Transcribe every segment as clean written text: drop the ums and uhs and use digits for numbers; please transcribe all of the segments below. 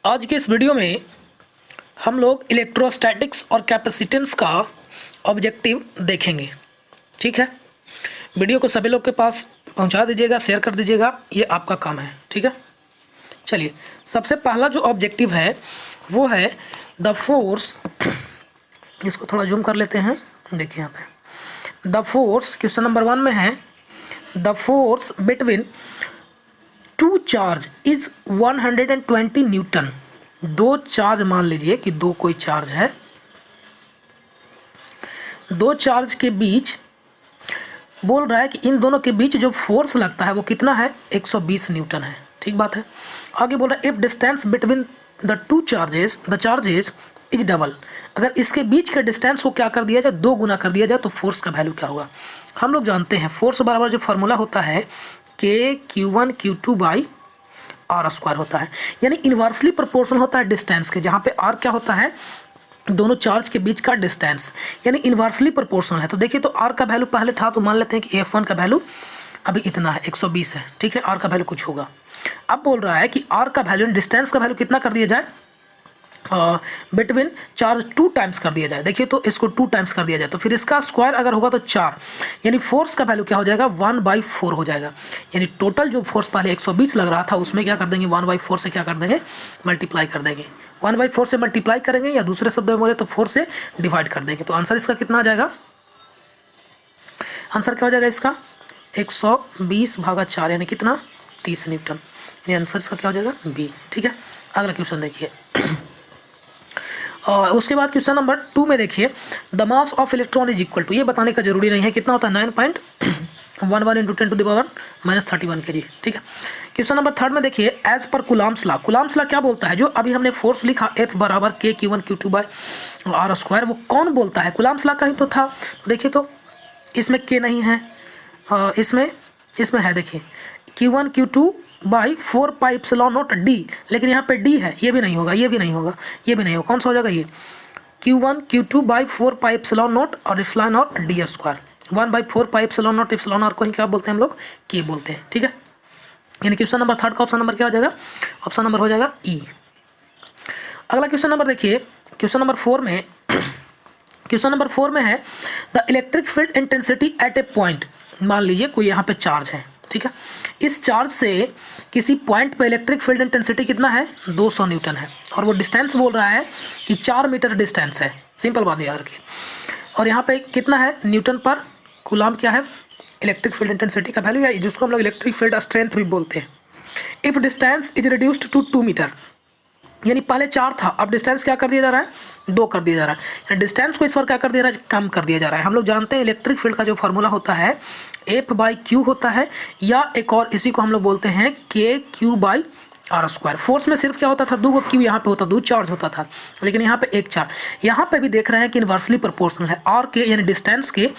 आज के इस वीडियो में हम लोग इलेक्ट्रोस्टैटिक्स और कैपेसिटेंस का ऑब्जेक्टिव देखेंगे। ठीक है, वीडियो को सभी लोग के पास पहुंचा दीजिएगा, शेयर कर दीजिएगा, ये आपका काम है। ठीक है, चलिए सबसे पहला जो ऑब्जेक्टिव है वो है द फोर्स। इसको थोड़ा जूम कर लेते हैं, देखिए यहाँ पे द फोर्स क्वेश्चन नंबर 1 में है the force between two charge is 120 Newton. दो चार्ज मान लीजिए कि दो कोई चार्ज है, दो चार्ज के बीच बोल रहा है कि इन दोनों के बीच जो फोर्स लगता है वो कितना है, 120 न्यूटन है। ठीक बात है। आगे बोल रहा है if distance between the two charges the charges is double. अगर इसके बीच के डिस्टेंस को क्या कर दिया जाए, दो गुना कर दिया जाए तो फोर्स का वैल्यू क्या होगा। हम लोग जानते हैं फोर्स बराबर जो फार्मूला होता है K(Q1 Q2 by are square होता है, यानी इन्वर्सली प्रोपोर्शनल होता है डिस्टेंस के, जहाँ पे आर क्या होता है, दोनों चार्ज के बीच का डिस्टेंस, यानी इन्वर्सली प्रोपोर्शनल है। तो देखिए, तो आर का वैल्यू पहले था तो मान लेते हैं कि F1 का वैल्यू अभी इतना है, 120 है। ठीक है, आर का वैल्यू कुछ होगा। अब बोल रहा है कि आर का वैल्यू डिस्टेंस का वैल्यू कितना कर दिया जाए, बिटवीन चार्ज 2 टाइम्स कर दिया जाए। देखिए, तो इसको 2 टाइम्स कर दिया जाए तो फिर इसका स्क्वायर अगर होगा तो 4, यानी फोर्स का वैल्यू क्या हो जाएगा, 1/4 हो जाएगा। यानी टोटल जो फोर्स पहले 120 लग रहा था उसमें क्या कर देंगे, 1/4 से क्या कर देंगे, मल्टीप्लाई कर देंगे। 1/4 से मल्टीप्लाई करेंगे या दूसरे शब्द में बोले तो 4 से डिवाइड कर देंगे। तो आंसर इसका कितना आ जाएगा, आंसर क्या हो जाएगा इसका 120/4 यानी कितना, 30 न्यूटन। यानी आंसर इसका क्या हो जाएगा, बी। ठीक है, अगला क्वेश्चन देखिए। और उसके बाद क्वेश्चन नंबर 2 में देखिए the mass of electron is equal to, ये बताने का जरूरी नहीं है कितना होता है, 9.11 × 10⁻⁻31 kg। ठीक है, क्वेश्चन नंबर 3 में देखिए as per Coulomb's law. Coulomb's law क्या बोलता है, जो अभी हमने फोर्स लिखा F बराबर K(Q1 Q2 by are square, वो कौन बोलता है, कुलाम्स लॉ का ही तो था। देखिए, तो इसमें K नहीं है, इसमें है, देखिए Q1 Q2 बाई 4πε0d, लेकिन यहाँ पे d है, ये भी नहीं होगा, ये भी नहीं होगा, ये भी नहीं होगा। कौन सा हो जाएगा ये, Q1 Q2 बाई 4πε0 और एप्सिलॉन और डी स्क्वायर। 1/4πε0 एप्सिलॉन और को ही क्या बोलते हैं हम लोग, के बोलते हैं। ठीक है, यानी क्वेश्चन नंबर 3 का ऑप्शन नंबर क्या हो जाएगा, ऑप्शन नंबर हो जाएगा ई। अगला क्वेश्चन नंबर देखिए, क्वेश्चन नंबर 4 में क्वेश्चन नंबर 4 में है the electric field intensity eight A point. मान लीजिए कोई यहाँ पे चार्ज है, ठीक है, इस चार्ज से किसी पॉइंट पे इलेक्ट्रिक फील्ड इंटेंसिटी कितना है, 200 न्यूटन है, और वो डिस्टेंस बोल रहा है कि 4 मीटर डिस्टेंस है। सिंपल बात याद रखिए। और यहाँ पे कितना है, न्यूटन पर कूलम क्या है, इलेक्ट्रिक फील्ड इंटेंसिटी का वैल्यू, या जिसको हम लोग इलेक्ट्रिक फील्ड स्ट्रेंथ भी बोलते हैं। If distance is reduced to 2 metre, यानी पहले 4 था, अब डिस्टेंस क्या कर दिया जा रहा है, 2 कर दिया जा रहा है। डिस्टेंस को इस बार क्या कर दिया जा रहा है, कम कर दिया जा रहा है। हम लोग जानते हैं इलेक्ट्रिक फील्ड का जो फार्मूला होता है F/Q होता है, या एक और इसी को हम लोग बोलते हैं K(Q/R स्क्वायर। फोर्स में सिर्फ क्या होता था, 2 Q यहाँ पे होता, 2 चार्ज होता था, लेकिन यहाँ पे 1 चार्ज। यहाँ पे भी देख रहे हैं कि इन्वर्सली प्रोपोर्शनल है, R के यानी डिस्टेंस के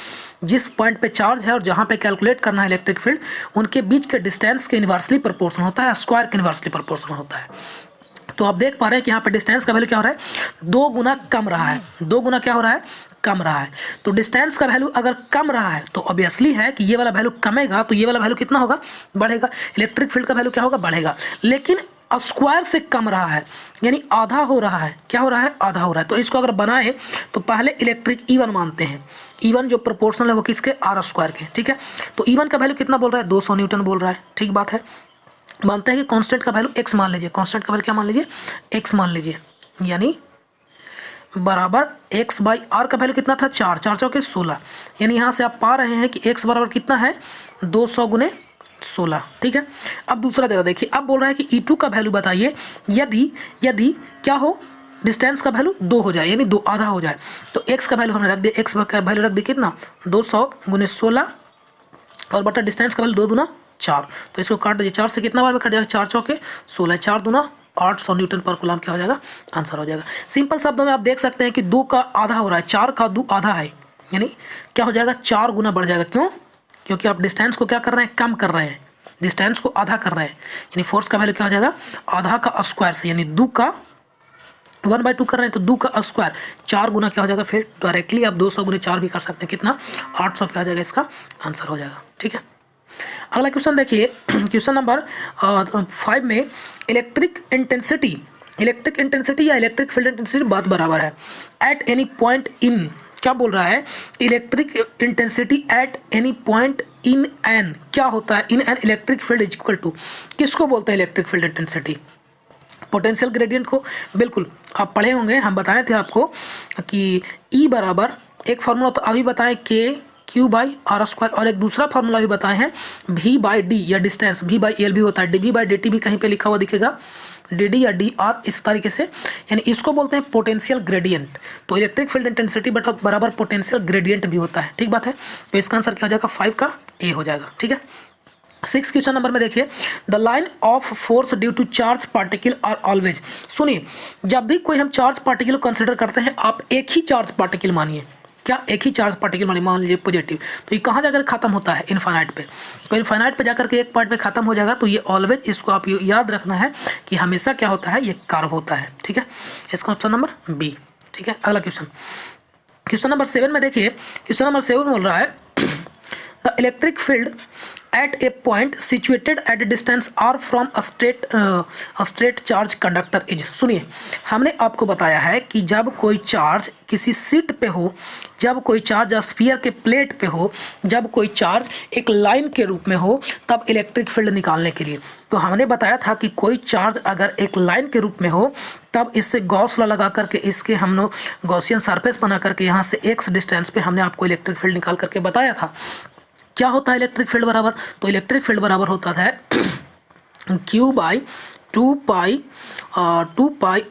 जिस पॉइंट पे चार्ज है और जहाँ पे कैलकुलेट करना है इलेक्ट्रिक फील्ड, उनके बीच के डिस्टेंस के इन्वर्सली प्रोपोर्शनल होता है, स्क्वायर के इन्वर्सली प्रोपोर्शनल होता है। तो आप देख पा रहे हैं कि यहाँ पे डिस्टेंस का वैल्यू क्या हो रहा है, 2 गुना कम रहा है, 2 गुना क्या हो रहा है, कम रहा है। तो डिस्टेंस का वैल्यू अगर कम रहा है तो ऑब्वियसली है कि ये वाला वैल्यू कमेगा, तो ये वाला वैल्यू कितना होगा, बढ़ेगा। इलेक्ट्रिक फील्ड का वैल्यू क्या होगा, बढ़ेगा। लेकिन स्क्वायर से कम रहा है, यानी आधा हो रहा है, क्या हो रहा है, आधा हो रहा है। तो इसको अगर बनाए तो पहले इलेक्ट्रिक E1 मानते हैं, E1 जो प्रोपोर्शनल है वो किसके, आर स्क्वायर के। ठीक है, तो E1 का वैल्यू कितना बोल रहा है, 200 न्यूटन बोल रहा है। ठीक बात है, मानते हैं कि कांस्टेंट का वैल्यू x मान लीजिए, कांस्टेंट का वैल्यू क्या मान लीजिए, x मान लीजिए, यानी बराबर x/r का वैल्यू कितना था, 4, 4 चौके 16, यानी यहाँ से आप पा रहे हैं कि x बराबर कितना है, 200 × 16। ठीक है, अब दूसरा जगह देखिए, अब बोल रहा है कि E2 का वैल्यू बताइए यदि क्या हो, डिस्टेंस का वैल्यू 2 हो जाए, यानी 2 आधा हो जाए। तो x का वैल्यू हमने रख दिया, x का वैल्यू रख दिया कितना, 200 × 16 और बटा डिस्टेंस का वैल्यू 2 दूना 4। तो इसको काट दीजिए, 4 से कितना बार में कट जाएगा, 4 चौके 16, 4 दूना 800 न्यूटन पर कूलम क्या हो जाएगा, आंसर हो जाएगा। सिंपल शब्दों में आप देख सकते हैं कि 2 का आधा हो रहा है, 4 का 2 आधा है, यानी क्या हो जाएगा, 4 गुना बढ़ जाएगा। क्यों, क्योंकि आप डिस्टेंस को क्या कर रहे हैं, कम कर रहे हैं, डिस्टेंस को आधा कर रहे हैं, यानी फोर्स का वैल्यू क्या हो जाएगा, आधा का स्क्वायर से, यानी 2 का 1/2 कर रहे हैं तो 2 का स्क्वायर 4 गुना क्या हो जाएगा, फिर डायरेक्टली आप 200 × 4 भी कर सकते हैं, कितना, 800 क्या हो जाएगा, इसका आंसर हो जाएगा। ठीक है, अगला क्वेश्चन देखिए, क्वेश्चन नंबर 5 में इलेक्ट्रिक इंटेंसिटी इलेक्ट्रिक इंटेंसिटी या इलेक्ट्रिक फील्ड इंटेंसिटी बात बराबर है। एट एनी पॉइंट इन, क्या बोल रहा है, electric intensity at any point in an, क्या होता है, in an electric field is equal to, किसको बोलते हैं electric field intensity, potential gradient को। बिल्कुल आप पढ़े होंगे, हम बताए थे आपको कि E बराबर एक फार्मूला तो अभी बताएं के क्यू बाई आर स्क्वायर, और एक दूसरा फार्मूला भी बताए हैं V बाई डी, या डिस्टेंस V बाई एल भी होता है, dV बाई dt भी कहीं पे लिखा हुआ दिखेगा, dd या dr, इस तरीके से, यानी इसको बोलते हैं पोटेंशियल ग्रेडियंट। तो इलेक्ट्रिक फील्ड इंटेंसिटी बराबर पोटेंशियल ग्रेडियंट भी होता है, ठीक बात है। तो इसका आंसर क्या हो जाएगा, 5 का A हो जाएगा, ठीक है। 6 क्वेश्चन नंबर में देखिए, the line of force due to charge particle are always. सुनिए, जब भी कोई हम चार्ज पार्टिकल को कंसिडर करते हैं, आप एक ही चार्ज पार्टिकल मानिए, क्या एक ही चार्ज पार्टिकल मानिए, मान लीजिए पॉजिटिव, तो ये कहाँ जाकर खत्म होता है, इनफाइनाइट पे। तो इनफाइनाइट पे जाकर के एक पॉइंट पे खत्म हो जाएगा, तो ये ऑलवेज, इसको आप याद रखना है कि हमेशा क्या होता है, ये कर्व होता है, ठीक है। इसका ऑप्शन नंबर बी, ठीक है। अगला क्वेश्चन, क्वेश्चन नंबर 7 में देखिए, क्वेश्चन नंबर 7 बोल रहा है the electric field at a point situated at a distance r from a straight charge conductor is। सुनिए, हमने आपको बताया है कि जब कोई चार्ज किसी सीट पे हो, जब कोई चार्ज स्फीयर के प्लेट पे हो, जब कोई चार्ज एक लाइन के रूप में हो, तब इलेक्ट्रिक फील्ड निकालने के लिए, तो हमने बताया था कि कोई चार्ज अगर एक लाइन के रूप में हो, तब इससे गॉस लॉ लगा करके, इसके हम लोग गॉसियन सरफेस बना करके यहाँ से x डिस्टेंस पे हमने आपको इलेक्ट्रिक फील्ड निकाल करके बताया था। क्या होता है इलेक्ट्रिक फील्ड बराबर, तो इलेक्ट्रिक फील्ड बराबर होता है Q बाई 2 पाई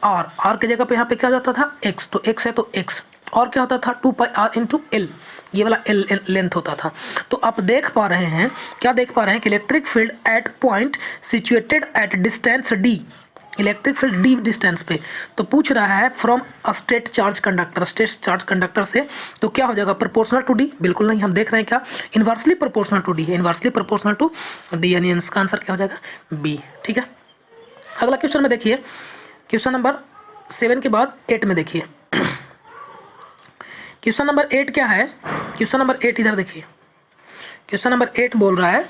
आर के जगह पे यहाँ पे क्या जाता था x, तो x है तो x, और क्या होता था 2 पाई आर इंटू एल, ये वाला एल लेंथ होता था। तो आप देख पा रहे हैं, क्या देख पा रहे हैं कि electric field at point situated at distance d, electric field D distance पे, तो पूछ रहा है from a straight charge conductor, straight charge conductor से, तो क्या हो जाएगा, प्रोपोर्शनल टू डी, बिल्कुल नहीं, हम देख रहे हैं क्या, इन्वर्सली प्रोपोर्शनल टू डी है, इन्वर्सली प्रोपोर्शनल टू डी, यानी इसका आंसर क्या हो जाएगा, बी, ठीक है। अगला क्वेश्चन में देखिए, क्वेश्चन नंबर 7 के बाद 8 में देखिए, क्वेश्चन नंबर 8 क्या है, क्वेश्चन नंबर 8 इधर देखिए, क्वेश्चन नंबर 8 बोल रहा है,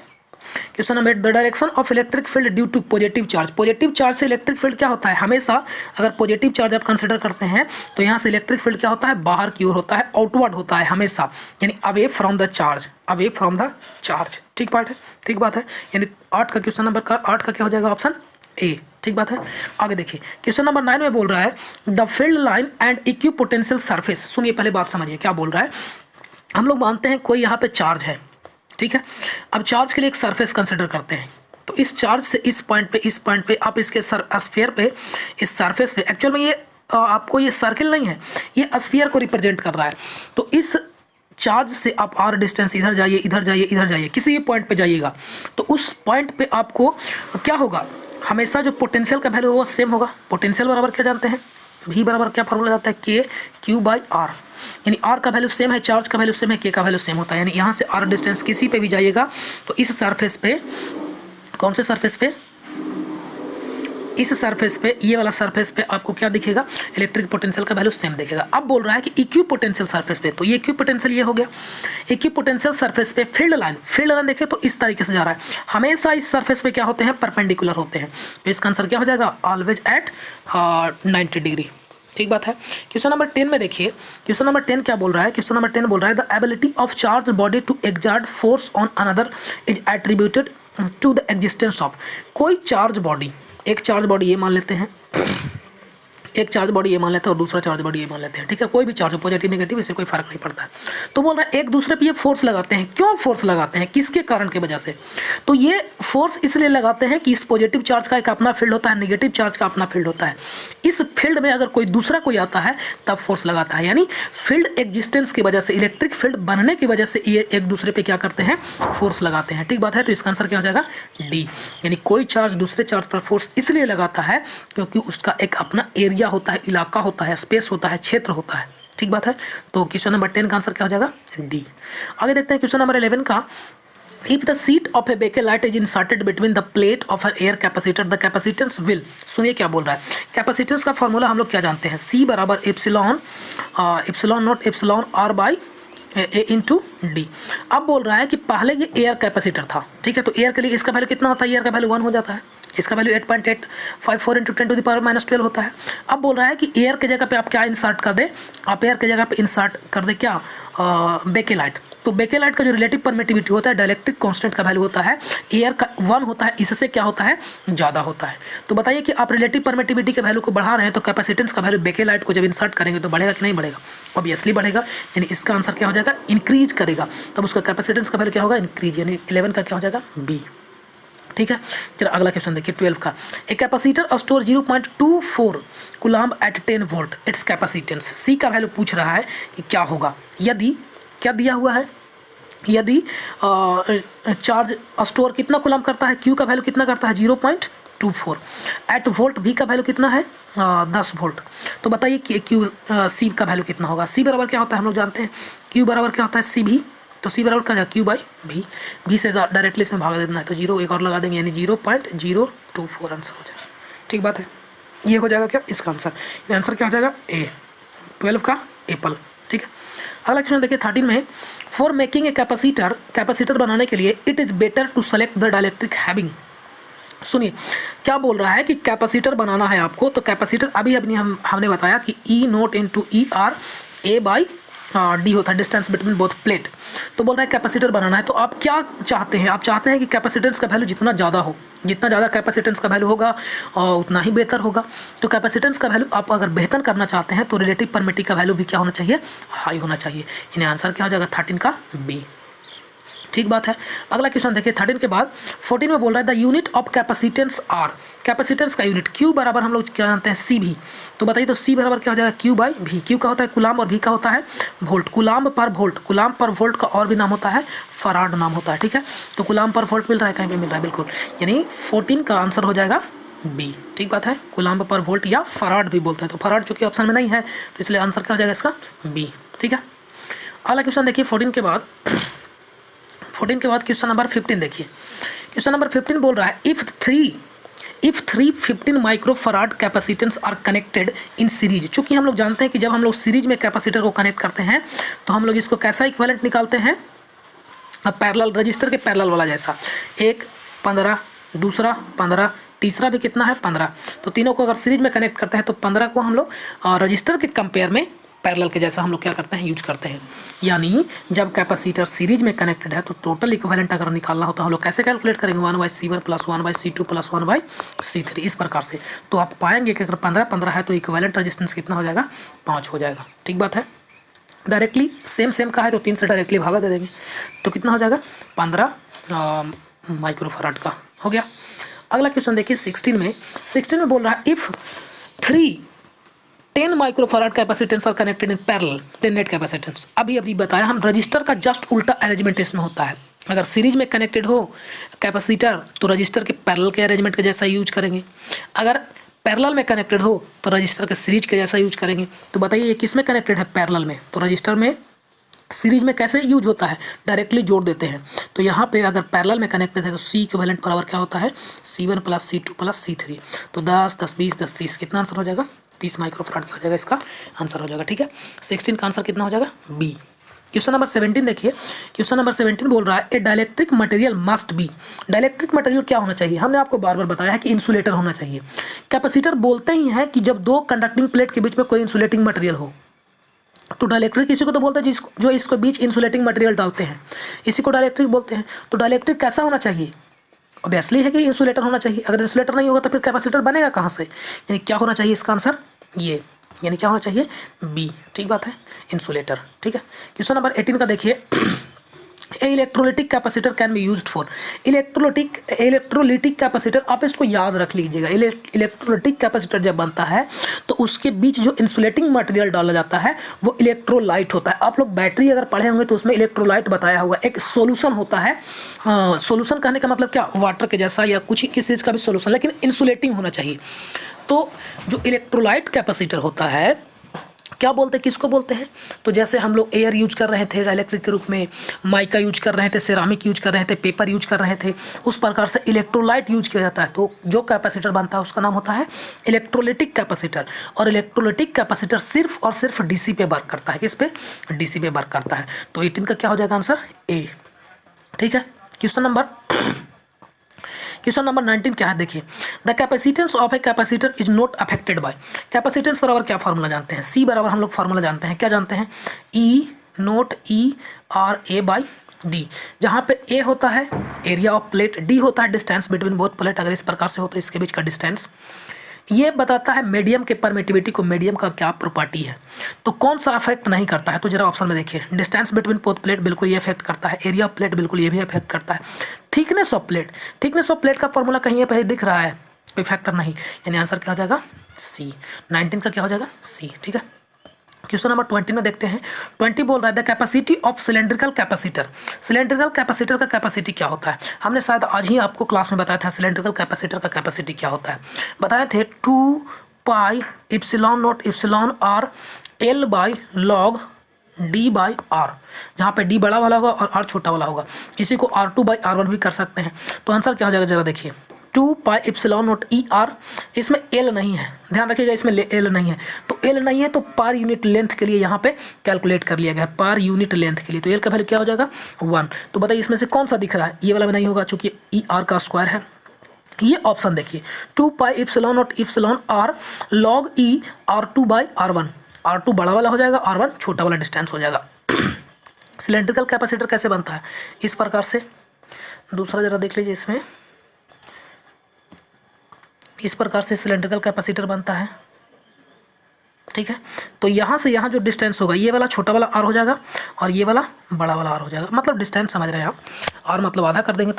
question number 8, the direction of electric field due to positive charge. Positive charge से इलेक्ट्रिक फील्ड क्या होता है, हमेशा अगर पॉजिटिव चार्ज आप कंसिडर करते हैं, तो यहाँ से इलेक्ट्रिक फील्ड क्या होता है, बाहर की ओर होता है, आउटवर्ड होता है हमेशा, यानी away from the charge, away from the charge, ठीक बात है, ठीक बात है। यानी 8 का क्वेश्चन नंबर का 8 का क्या हो जाएगा, ऑप्शन ए, ठीक बात है। आगे देखिए, क्वेश्चन नंबर 9 में बोल रहा है the field line and equipotential surface. सुनिए, पहले बात समझिए क्या बोल रहा है। हम लोग मानते हैं कोई यहाँ पे चार्ज है, ठीक है। अब चार्ज के लिए एक सरफेस कंसिडर करते हैं, तो इस चार्ज से इस पॉइंट पे आप इसके स्फीयर पे, इस सरफेस पे, एक्चुअल में ये आपको ये सर्किल नहीं है, ये स्फीयर को रिप्रेजेंट कर रहा है। तो इस चार्ज से आप आर डिस्टेंस इधर जाइए, इधर जाइए, इधर जाइए, किसी भी पॉइंट पे जाइएगा, तो उस पॉइंट पे आपको क्या होगा, हमेशा जो पोटेंशियल का वैल्यू होगा सेम होगा। पोटेंशियल बराबर क्या जानते हैं, V बराबर क्या फॉर्मूला जाता है, के क्यू बाई आर, यानी R का वैल्यू सेम है, चार्ज का वैल्यू सेम है, K का वैल्यू सेम होता है, यानी यहाँ से R डिस्टेंस किसी पे भी जाइएगा, तो इस सरफेस पे, कौन से सरफेस पे, इस सरफेस पे, ये वाला सरफेस पे आपको क्या दिखेगा, इलेक्ट्रिक पोटेंशियल का वैल्यू सेम दिखेगा। अब बोल रहा है कि इक्यू पोटेंशियल सरफेस पे, तो ये इक्यू पोटेंशियल ये हो गया, इक्यू पोटेंशियल सरफेस पे फील्ड लाइन देखें तो इस तरीके से जा रहा है, हमेशा इस सरफेस पे क्या होते हैं, परपेंडिकुलर होते हैं, तो इसका आंसर क्या हो जाएगा, ऑलवेज एट 90 डिग्री, ठीक बात है। क्वेश्चन नंबर 10 में देखिए, क्वेश्चन नंबर 10 क्या बोल रहा है, क्वेश्चन नंबर 10 बोल रहा है the ability of charge body to exert force on another is attributed to the existence of. कोई चार्ज बॉडी, एक चार्ज बॉडी ये मान लेते हैं, एक चार्ज बॉडी ये मान लेते हैं और दूसरा चार्ज बॉडी ये मान लेते हैं, ठीक है, कोई भी चार्ज हो, पॉजिटिव नेगेटिव, इससे कोई फर्क नहीं पड़ता है। तो बोल रहा है एक दूसरे पे ये फोर्स लगाते हैं, क्यों फोर्स लगाते हैं, किसके कारण की वजह से, तो ये फोर्स इसलिए लगाते हैं कि इस पॉजिटिव चार्ज का एक अपना फील्ड होता है, नेगेटिव चार्ज का अपना फील्ड होता है, इस फील्ड में अगर कोई दूसरा कोई आता है तब फोर्स लगाता है, यानी फील्ड एग्जिस्टेंस की वजह से, इलेक्ट्रिक फील्ड बनने की वजह से ये एक दूसरे पे क्या करते हैं, फोर्स लगाते हैं, ठीक बात है। तो इसका आंसर क्या हो जाएगा, डी, यानी कोई चार्ज दूसरे चार्ज पर फोर्स इसलिए लगाता है क्योंकि उसका एक अपना एरिया होता है, इलाका होता है, स्पेस होता है, क्षेत्र होता है, ठीक बात है। तो क्वेश्चन नंबर 10 का आंसर क्या हो जाएगा, डी। आगे देखते हैं क्वेश्चन नंबर 11 का, if the sheet of a bakelite is inserted between the plate of an air capacitor the capacitance will. सुनिए क्या बोल रहा है, कैपेसिटेंस का फॉर्मूला हम लोग क्या जानते हैं, C बराबर epsilon not epsilon R by A into D. अब बोल रहा है कि पहले ये एयर कैपेसिटर था, ठीक है, तो एयर के लिए इसका वैल्यू कितना होता है, एयर का वैल्यू 1 हो जाता है, इसका वैल्यू 8.854 × 10⁻⁻12 होता है। अब बोल रहा है कि एयर के जगह पे आप क्या इंसर्ट कर दे, आप एयर के जगह पे इंसर्ट कर दे क्या, बेकेलाइट। तो बेकेलाइट का जो रिलेटिव परमिटिविटी होता है डाइलेक्ट्रिक कांस्टेंट का वैल्यू होता है एयर का 1 होता है, इससे क्या होता है, ज़्यादा होता है। तो बताइए कि आप रिलेटिव परमिटिविटी के वैल्यू को बढ़ा रहे हैं तो कैपेसिटेंस का वैल्यू बेकेलाइट को जब इंसर्ट करेंगे तो बढ़ेगा कि नहीं बढ़ेगा, ऑब्वियसली बढ़ेगा, यानी इसका आंसर क्या हो जाएगा, इंक्रीज करेगा, तब उसका कैपेसिटेंस का वैल्यू क्या होगा, इंक्रीज, यानी 11 का क्या हो जाएगा, बी। ठीक है, चलो अगला क्वेश्चन देखिए 12 का। A capacitor store 0.24 coulomb at 10 volt its capacitance. C का वैल्यू पूछ रहा है कि क्या होगा यदि, क्या दिया हुआ है, यदि चार्ज स्टोर कितना कूलम्ब करता है, क्यू का वैल्यू कितना करता है 0.24, एट वोल्ट भी का वैल्यू कितना है 10 वोल्ट। तो बताइए कि क्यू सी का वैल्यू कितना होगा। सी बराबर क्या होता है, हम लोग जानते हैं क्यू बराबर क्या होता है सी भी, तो सी बराबर क्या, क्यू बाई भी, भी से डायरेक्टली इसमें भाग देना है तो 0 एक और लगा देंगे, यानी 0.024 आंसर हो जाएगा। ठीक बात है, ये हो जाएगा क्या इसका आंसर, ये आंसर क्या हो जाएगा ए, 12 का एप्पल। ठीक है, अगला क्वेश्चन देखिए 13 में, for making a capacitor, capacitor बनाने के लिए it is better to select the dielectric having. सुनिए क्या बोल रहा है कि कैपेसिटर बनाना है आपको, तो कैपेसिटर अभी हमने बताया कि E nought into E R A by D होता है, डिस्टेंस बिटवीन बोथ प्लेट। तो बोल रहा है कैपेसिटर बनाना है, तो आप क्या चाहते हैं, आप चाहते हैं कि कैपेसिटेंस का वैल्यू जितना ज़्यादा हो, जितना ज़्यादा कैपेसिटेंस का वैल्यू होगा उतना ही बेहतर होगा। तो कैपेसिटेंस का वैल्यू आप अगर बेहतर करना चाहते हैं तो रिलेटिव परमिटिविटी का वैल्यू भी क्या होना चाहिए, हाई होना चाहिए, यानी आंसर क्या हो जाएगा 13 का बी। ठीक बात है, अगला क्वेश्चन देखिए 13 के बाद 14 में बोल रहा है the unit of capacitance are, capacitance का यूनिट क्यू बराबर हम लोग क्या जानते हैं सी भी। तो बताइए तो सी बराबर क्या हो जाएगा क्यू बाई भी, क्यू का होता है कूलम्ब और भी का होता है वोल्ट, कूलम्ब पर वोल्ट, कूलम्ब पर वोल्ट का और भी नाम होता है फराड नाम होता है। ठीक है, तो कूलम्ब पर वोल्ट मिल रहा है, कहीं पे मिल रहा है, बिल्कुल, यानी 14 का आंसर हो जाएगा बी। ठीक बात है, कूलम्ब पर वोल्ट या फराड भी बोलते हैं, तो फराड चूंकि ऑप्शन में नहीं है तो इसलिए आंसर क्या हो जाएगा इसका बी। ठीक है, अगला क्वेश्चन देखिए 14 के बाद क्वेश्चन नंबर 15 देखिए, क्वेश्चन नंबर 15 बोल रहा है if three 15 microfarad capacitance are connected in series. चूंकि हम लोग जानते हैं कि जब हम लोग सीरीज में कैपेसिटर को कनेक्ट करते हैं तो हम लोग इसको कैसा इक्विवेलेंट निकालते हैं, पैरेलल, रजिस्टर के पैरेलल वाला जैसा, एक 15, दूसरा 15, तीसरा भी कितना है 15, तो तीनों को अगर सीरीज में कनेक्ट करते हैं तो 15 को हम लोग रजिस्टर के कंपेयर में पैरेलल के जैसा हम लोग क्या करते हैं, यूज करते हैं। यानी जब कैपेसिटर सीरीज में कनेक्टेड है तो टोटल इक्विवेलेंट अगर निकालना हो तो हम लोग कैसे कैलकुलेट करेंगे, 1/C1 + 1/C2 + 1/C3 इस प्रकार से। तो आप पाएंगे कि अगर 15 है तो इक्विवेलेंट रेजिस्टेंस कितना हो जाएगा, 5 हो जाएगा। ठीक बात है, डायरेक्टली सेम का है तो 3 से डायरेक्टली भागा दे देंगे, तो कितना हो जाएगा 15 माइक्रोफराड का हो गया। अगला क्वेश्चन देखिए 16 में बोल रहा है if 10 microfarad capacitance are connected in parallel then net capacitance. अभी बताया हम, रजिस्टर का जस्ट उल्टा अरेंजमेंट इसमें होता है। अगर सीरीज में कनेक्टेड हो कैपेसिटर तो रजिस्टर के पैरेलल के अरेंजमेंट के जैसा यूज करेंगे, अगर पैरेलल में कनेक्टेड हो तो रजिस्टर के सीरीज के जैसा यूज करेंगे। तो बताइए ये किस में कनेक्टेड है, पैरेलल में, तो रजिस्टर में सीरीज में कैसे यूज होता है, डायरेक्टली जोड़ देते हैं। तो यहाँ पे अगर पैरेलल में कनेक्टेड है तो सी इक्विवेलेंट बराबर क्या होता है, C1 + C2 + C3। तो 10, 10, 20, 10, 30 कितना आंसर हो जाएगा, 30 माइक्रोफराड क्या हो जाएगा, इसका आंसर हो जाएगा। ठीक है, 16 का आंसर कितना हो जाएगा, बी। क्वेश्चन नंबर 17 देखिए, क्वेश्चन नंबर 17 बोल रहा है a dielectric material must be. Dielectric material क्या होना चाहिए, हमने आपको बार बार बताया है कि इंसुलेटर होना चाहिए। कैपेसिटर बोलते ही हैं कि जब दो कंडक्टिंग प्लेट के बीच में कोई इंसुलेटिंग मटेरियल हो, तो डाइलेक्ट्रिक इसी को तो बोलते हैं जो इसको बीच इंसुलेटिंग मटेरियल डालते हैं, इसी को डाइलेक्ट्रिक बोलते हैं। तो डाइलेक्ट्रिक कैसा होना चाहिए, ऑब्वियसली है कि इंसुलेटर होना चाहिए। अगर इंसुलेटर नहीं होगा तो फिर कैपेसिटर बनेगा कहाँ से, यानी क्या होना चाहिए इसका आंसर ये, यानी क्या होना चाहिए बी। ठीक बात है, इंसुलेटर। ठीक है, क्वेश्चन नंबर 18 का देखिए electrolytic capacitor can be used for. Electrolytic capacitor, आप इसको याद रख लीजिएगा। इलेक्ट्रोलिटिक कैपेसिटर जब बनता है तो उसके बीच जो इंसुलेटिंग मटेरियल डाला जाता है वो इलेक्ट्रोलाइट होता है। आप लोग बैटरी अगर पढ़े होंगे तो उसमें इलेक्ट्रोलाइट बताया होगा, एक सोल्यूशन होता है। सोल्यूशन कहने का मतलब क्या, वाटर के जैसा या कुछ किसी चीज़ का भी सोल्यूशन, लेकिन इंसुलेटिंग होना चाहिए। तो जो इलेक्ट्रोलाइट कैपेसिटर होता है क्या बोलते हैं, किसको बोलते हैं, तो जैसे हम लोग एयर यूज कर रहे थे डाइलेक्ट्रिक के रूप में, माइका यूज कर रहे थे, सेरामिक यूज कर रहे थे, पेपर यूज कर रहे थे, उस प्रकार से इलेक्ट्रोलाइट यूज किया जाता है। तो जो कैपेसिटर बनता है उसका नाम होता है इलेक्ट्रोलिटिक कैपेसिटर। और इलेक्ट्रोलिटिक कैपेसिटर सिर्फ और सिर्फ डीसी पे वर्क करता है, किस पे, डीसी पे वर्क करता है। तो 18 का क्या हो जाएगा आंसर ए। ठीक है, क्वेश्चन क्वेश्चन नंबर 19 क्या है देखिए, the capacitance of a capacitor is not affected by. Capacitance बराबर क्या फार्मूला जानते हैं, सी बराबर हम लोग फार्मूला जानते हैं, क्या जानते हैं, E nought E R A by D, जहाँ पे ए होता है एरिया ऑफ प्लेट, डी होता है डिस्टेंस बिटवीन बोथ प्लेट। अगर इस प्रकार से हो तो इसके बीच का डिस्टेंस, ये बताता है मीडियम के परमिटिविटी को, मीडियम का क्या प्रॉपर्टी है। तो कौन सा अफेक्ट नहीं करता है, तो जरा ऑप्शन में देखिए, डिस्टेंस बिटवीन बोथ प्लेट बिल्कुल ये अफेक्ट करता है, एरिया ऑफ प्लेट बिल्कुल ये भी अफेक्ट करता है, thickness of plate, thickness of plate का फॉर्मूला कहीं पे दिख रहा है, कोई फैक्टर नहीं, यानी आंसर क्या हो जाएगा सी। 19 का क्या हो जाएगा सी, ठीक है। क्वेश्चन नंबर 20 में देखते हैं, 20 बोल रहा है the capacity of cylindrical capacitor. Cylindrical capacitor का कैपेसिटी क्या होता है, हमने शायद आज ही आपको क्लास में बताया था सिलेंड्रिकल कैपेसिटर का कैपेसिटी क्या होता है, बताए थे 2 pi epsilon nought epsilon R L by log D by R, जहाँ पे डी बड़ा वाला होगा और आर छोटा वाला होगा, इसी को R2 बाई R1 भी कर सकते हैं। तो आंसर क्या हो जाएगा जरा देखिए, 2 pi epsilon not E R, इसमें एल नहीं है, ध्यान रखिएगा इसमें एल नहीं है, तो एल नहीं है तो पर यूनिट लेंथ के लिए यहाँ पे कैलकुलेट कर लिया गया है, पर यूनिट लेंथ के लिए, तो एल का वैल्यू क्या हो जाएगा 1। तो बताइए इसमें से कौन सा दिख रहा है, ये वाला में नहीं होगा चूंकि ई आर का स्क्वायर है। ये ऑप्शन देखिए 2 pi epsilon nought epsilon R log E R2 by R1, R2 बड़ा वाला हो जाएगा, R1 छोटा वाला डिस्टेंस हो जाएगा। सिलेंड्रिकल कैपेसिटर कैसे बनता है, इस प्रकार से। दूसरा जरा देख लीजिए, इसमें इस प्रकार से सिलेंड्रिकल कैपेसिटर बनता है, ठीक है। तो यहाँ से यहाँ जो डिस्टेंस होगा, ये वाला छोटा वाला आर हो जाएगा और ये वाला बड़ा वाला आर हो जाएगा, मतलब डिस्टेंस समझ रहे हैं आप, आर मतलब आधा कर देंगे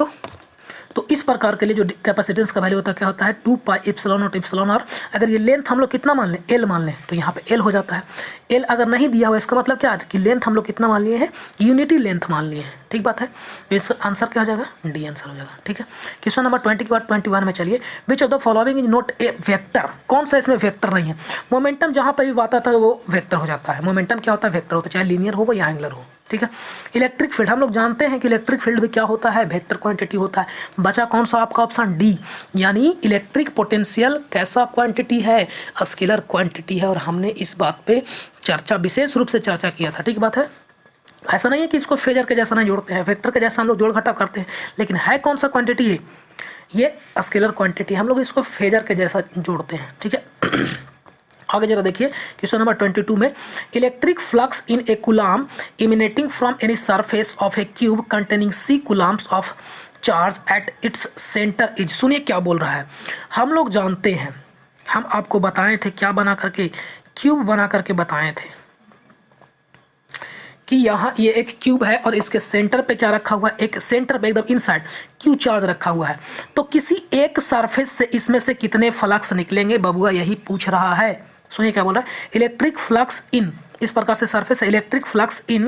तो इस प्रकार के लिए जो कैपेसिटेंस का वैल्यू होता है क्या होता है 2 pi epsilon nought epsilon are. अगर ये लेंथ हम लोग कितना मान लें, एल मान लें, तो यहाँ पे एल हो जाता है। एल अगर नहीं दिया हुआ इसका मतलब क्या है कि लेंथ हम लोग कितना मान लिए हैं, यूनिटी लेंथ मान लिए हैं, ठीक बात है। तो इस आंसर क्या हो जाएगा डी आंसर हो जाएगा, ठीक है। क्वेश्चन नंबर 20 के बाद 21 में चलिए, विच of the following is not a vector, कौन सा इसमें वेक्टर नहीं है। मोमेंटम जहाँ पर भी आता था वो वेक्टर हो जाता है, मोमेंटम क्या होता है वेक्टर होता है, चाहे लीनियर हो या एंगुलर हो, ठीक है। इलेक्ट्रिक फील्ड हम लोग जानते हैं कि इलेक्ट्रिक फील्ड में क्या होता है, वेक्टर क्वांटिटी होता है। बचा कौन सा आपका ऑप्शन डी, यानी इलेक्ट्रिक पोटेंशियल कैसा क्वांटिटी है, स्केलर क्वांटिटी है, और हमने इस बात पे चर्चा विशेष रूप से चर्चा किया था, ठीक बात है। ऐसा नहीं है कि इसको फेजर के जैसा नहीं जोड़ते हैं, वेक्टर के जैसा हम लोग जोड़ घटाव करते हैं, लेकिन है कौन सा क्वांटिटी है, ये स्केलर क्वांटिटी, हम लोग इसको फेजर के जैसा जोड़ते हैं, ठीक है। आगे जरा देखिए क्वेश्चन नंबर 22 में, electric flux in A coulomb emanating from any surface of A cube containing C coulombs of charge at its centre is. सुनिए क्या बोल रहा है, हम लोग जानते हैं, हम आपको बताए थे क्या बना करके, क्यूब बना करके बताए थे कि यहाँ ये एक क्यूब है और इसके सेंटर पे क्या रखा हुआ है, एक सेंटर पे एकदम इनसाइड क्यू चार्ज रखा हुआ है। तो किसी एक सरफेस से इसमें से कितने फ्लक्स निकलेंगे, बबुआ यही पूछ रहा है। सुनिए क्या बोल रहा है, इलेक्ट्रिक फ्लक्स इन, इस प्रकार से सरफेस है, इलेक्ट्रिक फ्लक्स इन,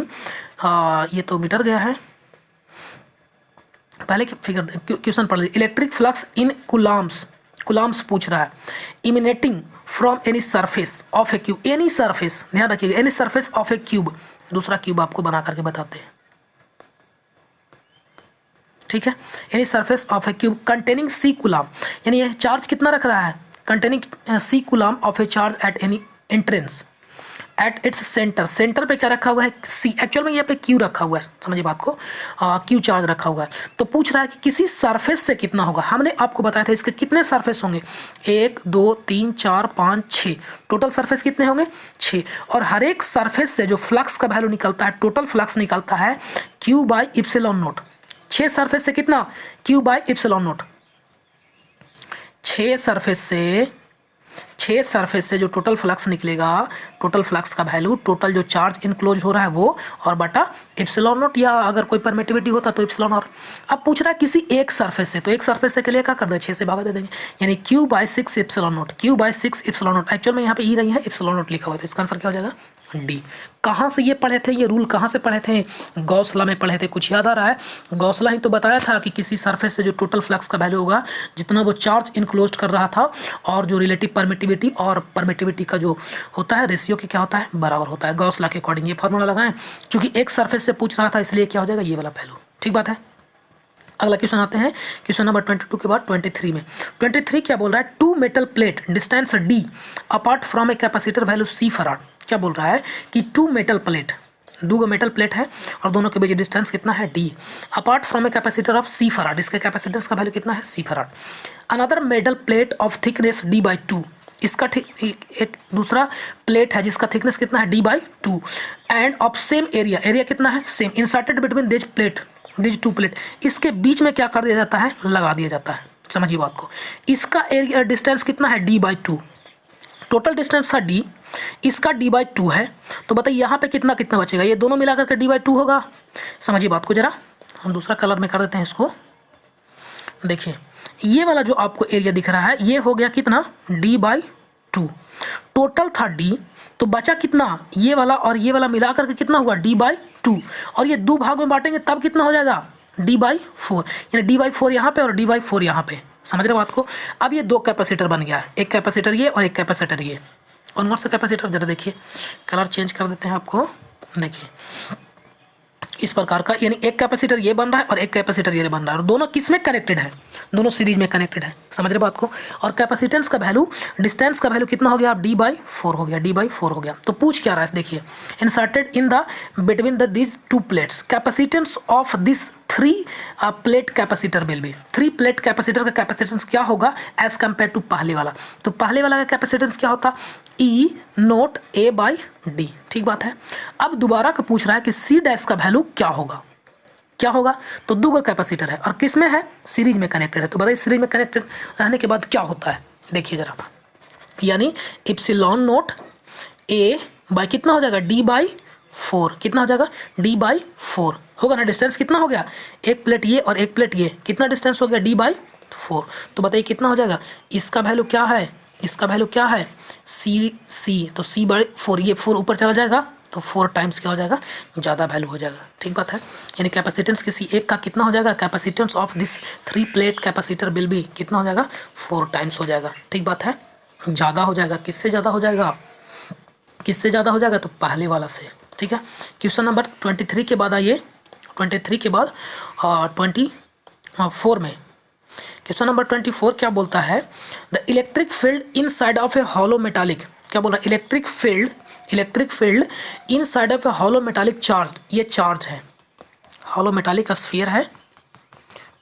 ये तो मीटर गया है, पहले फिगर क्वेश्चन पढ़ लीजिए। Electric flux in coulombs, coulombs पूछ रहा है, emanating from any surface of A cube, any surface, ध्यान रखिएगा, any surface of A cube, दूसरा क्यूब आपको बना करके बताते हैं, ठीक है। Any surface of A cube containing C coulomb, यानी ये चार्ज कितना रख रहा है, containing C coulomb of A charge at any entrance at its centre, centre पे क्या रखा हुआ है C, एक्चुअल में यहाँ पे Q रखा हुआ है, समझिए बात को, Q चार्ज रखा हुआ है। तो पूछ रहा है कि किसी सरफेस से कितना होगा, हमने आपको बताया था इसके कितने सरफेस होंगे, 1 2 3 4 5 6, टोटल सरफेस कितने होंगे 6, और हर एक सरफेस से जो फ्लक्स का वैल्यू निकलता है, टोटल फ्लक्स निकलता है Q by epsilon note. 6 surface से कितना, Q by epsilon note, 6 surface से जो टोटल फ्लक्स निकलेगा, टोटल फ्लक्स का वैल्यू, टोटल जो चार्ज इनक्लोज हो रहा है वो, और बटा इप्सिलॉन नोट, या अगर कोई परमिटिविटी होता तो इप्सिलॉन आर। अब पूछ रहा है किसी एक सरफेस से, तो एक सरफेस से के लिए क्या कर दें, 6 से भागा दे देंगे, यानी Q by 6 epsilon note, Q by 6 epsilon note, actual में यहाँ पे ई नहीं है, इप्सिलॉन नोट लिखा हुआ है, तो इसका आंसर क्या हो जाएगा डी। कहाँ से ये पढ़े थे, ये रूल कहाँ से पढ़े थे, गॉस लॉ में पढ़े थे, कुछ याद आ रहा है, गॉस लॉ ही तो बताया था कि किसी सरफेस से जो टोटल फ्लक्स का वैल्यू होगा, जितना वो चार्ज इनक्लोज कर रहा था, और जो रिलेटिव परमिटिविटी और परमिटिविटी का जो होता है रेशियो के क्या होता है, बराबर होता है। गॉस लॉ के अकॉर्डिंग ये फार्मूला लगाएं, क्योंकि एक सरफेस से पूछ रहा था इसलिए क्या हो जाएगा ये वाला वैल्यू, ठीक बात है। अगला क्वेश्चन आते हैं क्वेश्चन नंबर 22 के बाद 23 में। 23 क्या बोल रहा है, 2 metal plate distance D apart from a capacitor value C farad. क्या बोल रहा है कि 2 मेटल प्लेट दो मेटल प्लेट है और दोनों के बीच डिस्टेंस कितना है d। Apart from a capacitor of c farad, इसके कैपेसिटेंस का वैल्यू कितना है c farad. Another metal plate of thickness d/2, इसका एक दूसरा प्लेट है जिसका थिकनेस कितना है d/2 and of same area, area कितना है same, inserted between this two plate, इसके बीच में क्या कर दिया जाता है, लगा दिया जाता है। समझिए बात को, इसका एरिया डिस्टेंस कितना है d/2, टोटल डिस्टेंस था d, इसका d/2 है, तो बताइए यहाँ पे कितना कितना बचेगा, ये दोनों मिलाकर के d/2 होगा। समझिए बात को जरा, हम दूसरा कलर में कर देते हैं इसको। देखिए ये वाला जो आपको एरिया दिख रहा है ये हो गया कितना d/2, टोटल था d, तो बचा कितना, ये वाला और ये वाला मिलाकर के कितना हुआ d/2, और ये दो भाग में बांटेंगे तब कितना हो जाएगा d/4, यानी d/4 यहाँ पे और d/4 यहाँ पे। समझ रहे बात को। अब ये दो कैपेसिटर बन गया, एक कैपेसिटर ये और एक कैपेसिटर ये। कौन सा कैपेसिटर, जरा देखिए, कलर चेंज कर देते हैं आपको। देखिए इस प्रकार का, यानी एक कैपेसिटर ये बन रहा है और एक कैपेसिटर ये बन रहा है, और दोनों किस में कनेक्टेड है, दोनों सीरीज में कनेक्टेड है। समझ रहे बात को। और कैपेसिटेंस का वैल्यू, डिस्टेंस का वैल्यू कितना हो गया, आप d/4 हो गया, d/4 हो गया। तो पूछ क्या रहा है, देखिए inserted in the between the this to plates capacitance of this 3 plate capacitor will be, 3 plate capacitor का कैपेसिटेंस क्या होगा एज कम्पेयर टू पहले वाला। तो पहले वाला का कैपेसिटेंस क्या होता, E0a/d। ठीक बात है। अब दोबारा का पूछ रहा है कि C' का वैल्यू क्या होगा, क्या होगा, तो दो का कैपेसिटर है और किस में है, सीरीज में कनेक्टेड है। तो बताइए सीरीज में कनेक्टेड रहने के बाद क्या होता है, देखिए जरा, यानी ε0 a बाई कितना हो जाएगा d/4, कितना हो जाएगा d/4 होगा ना। डिस्टेंस कितना हो गया, एक प्लेट ये और एक प्लेट ये, कितना डिस्टेंस हो गया d/4। तो बताइए कितना हो जाएगा, इसका वैल्यू क्या है, इसका वैल्यू क्या है c, तो c/4, ये 4 ऊपर चला जाएगा तो 4 टाइम्स क्या हो जाएगा, ज़्यादा वैल्यू हो जाएगा। ठीक बात है। यानी कैपेसिटेंस किसी एक का कितना हो जाएगा, capacitance of this 3 plate capacitor will be कितना हो जाएगा, 4 टाइम्स हो जाएगा। ठीक बात है, ज़्यादा हो जाएगा। किससे ज़्यादा हो जाएगा, किससे ज़्यादा हो जाएगा, तो पहले वाला से। ठीक है। क्वेश्चन नंबर 23 के बाद आइए, 23 के बाद 24 में क्वेश्चन नंबर 24 क्या बोलता है, the electric field in side of A hollow metallic, क्या बोल रहा है, electric field in side of A hollow metallic charge, ये चार्ज है, हॉलो मेटालिक स्फीयर है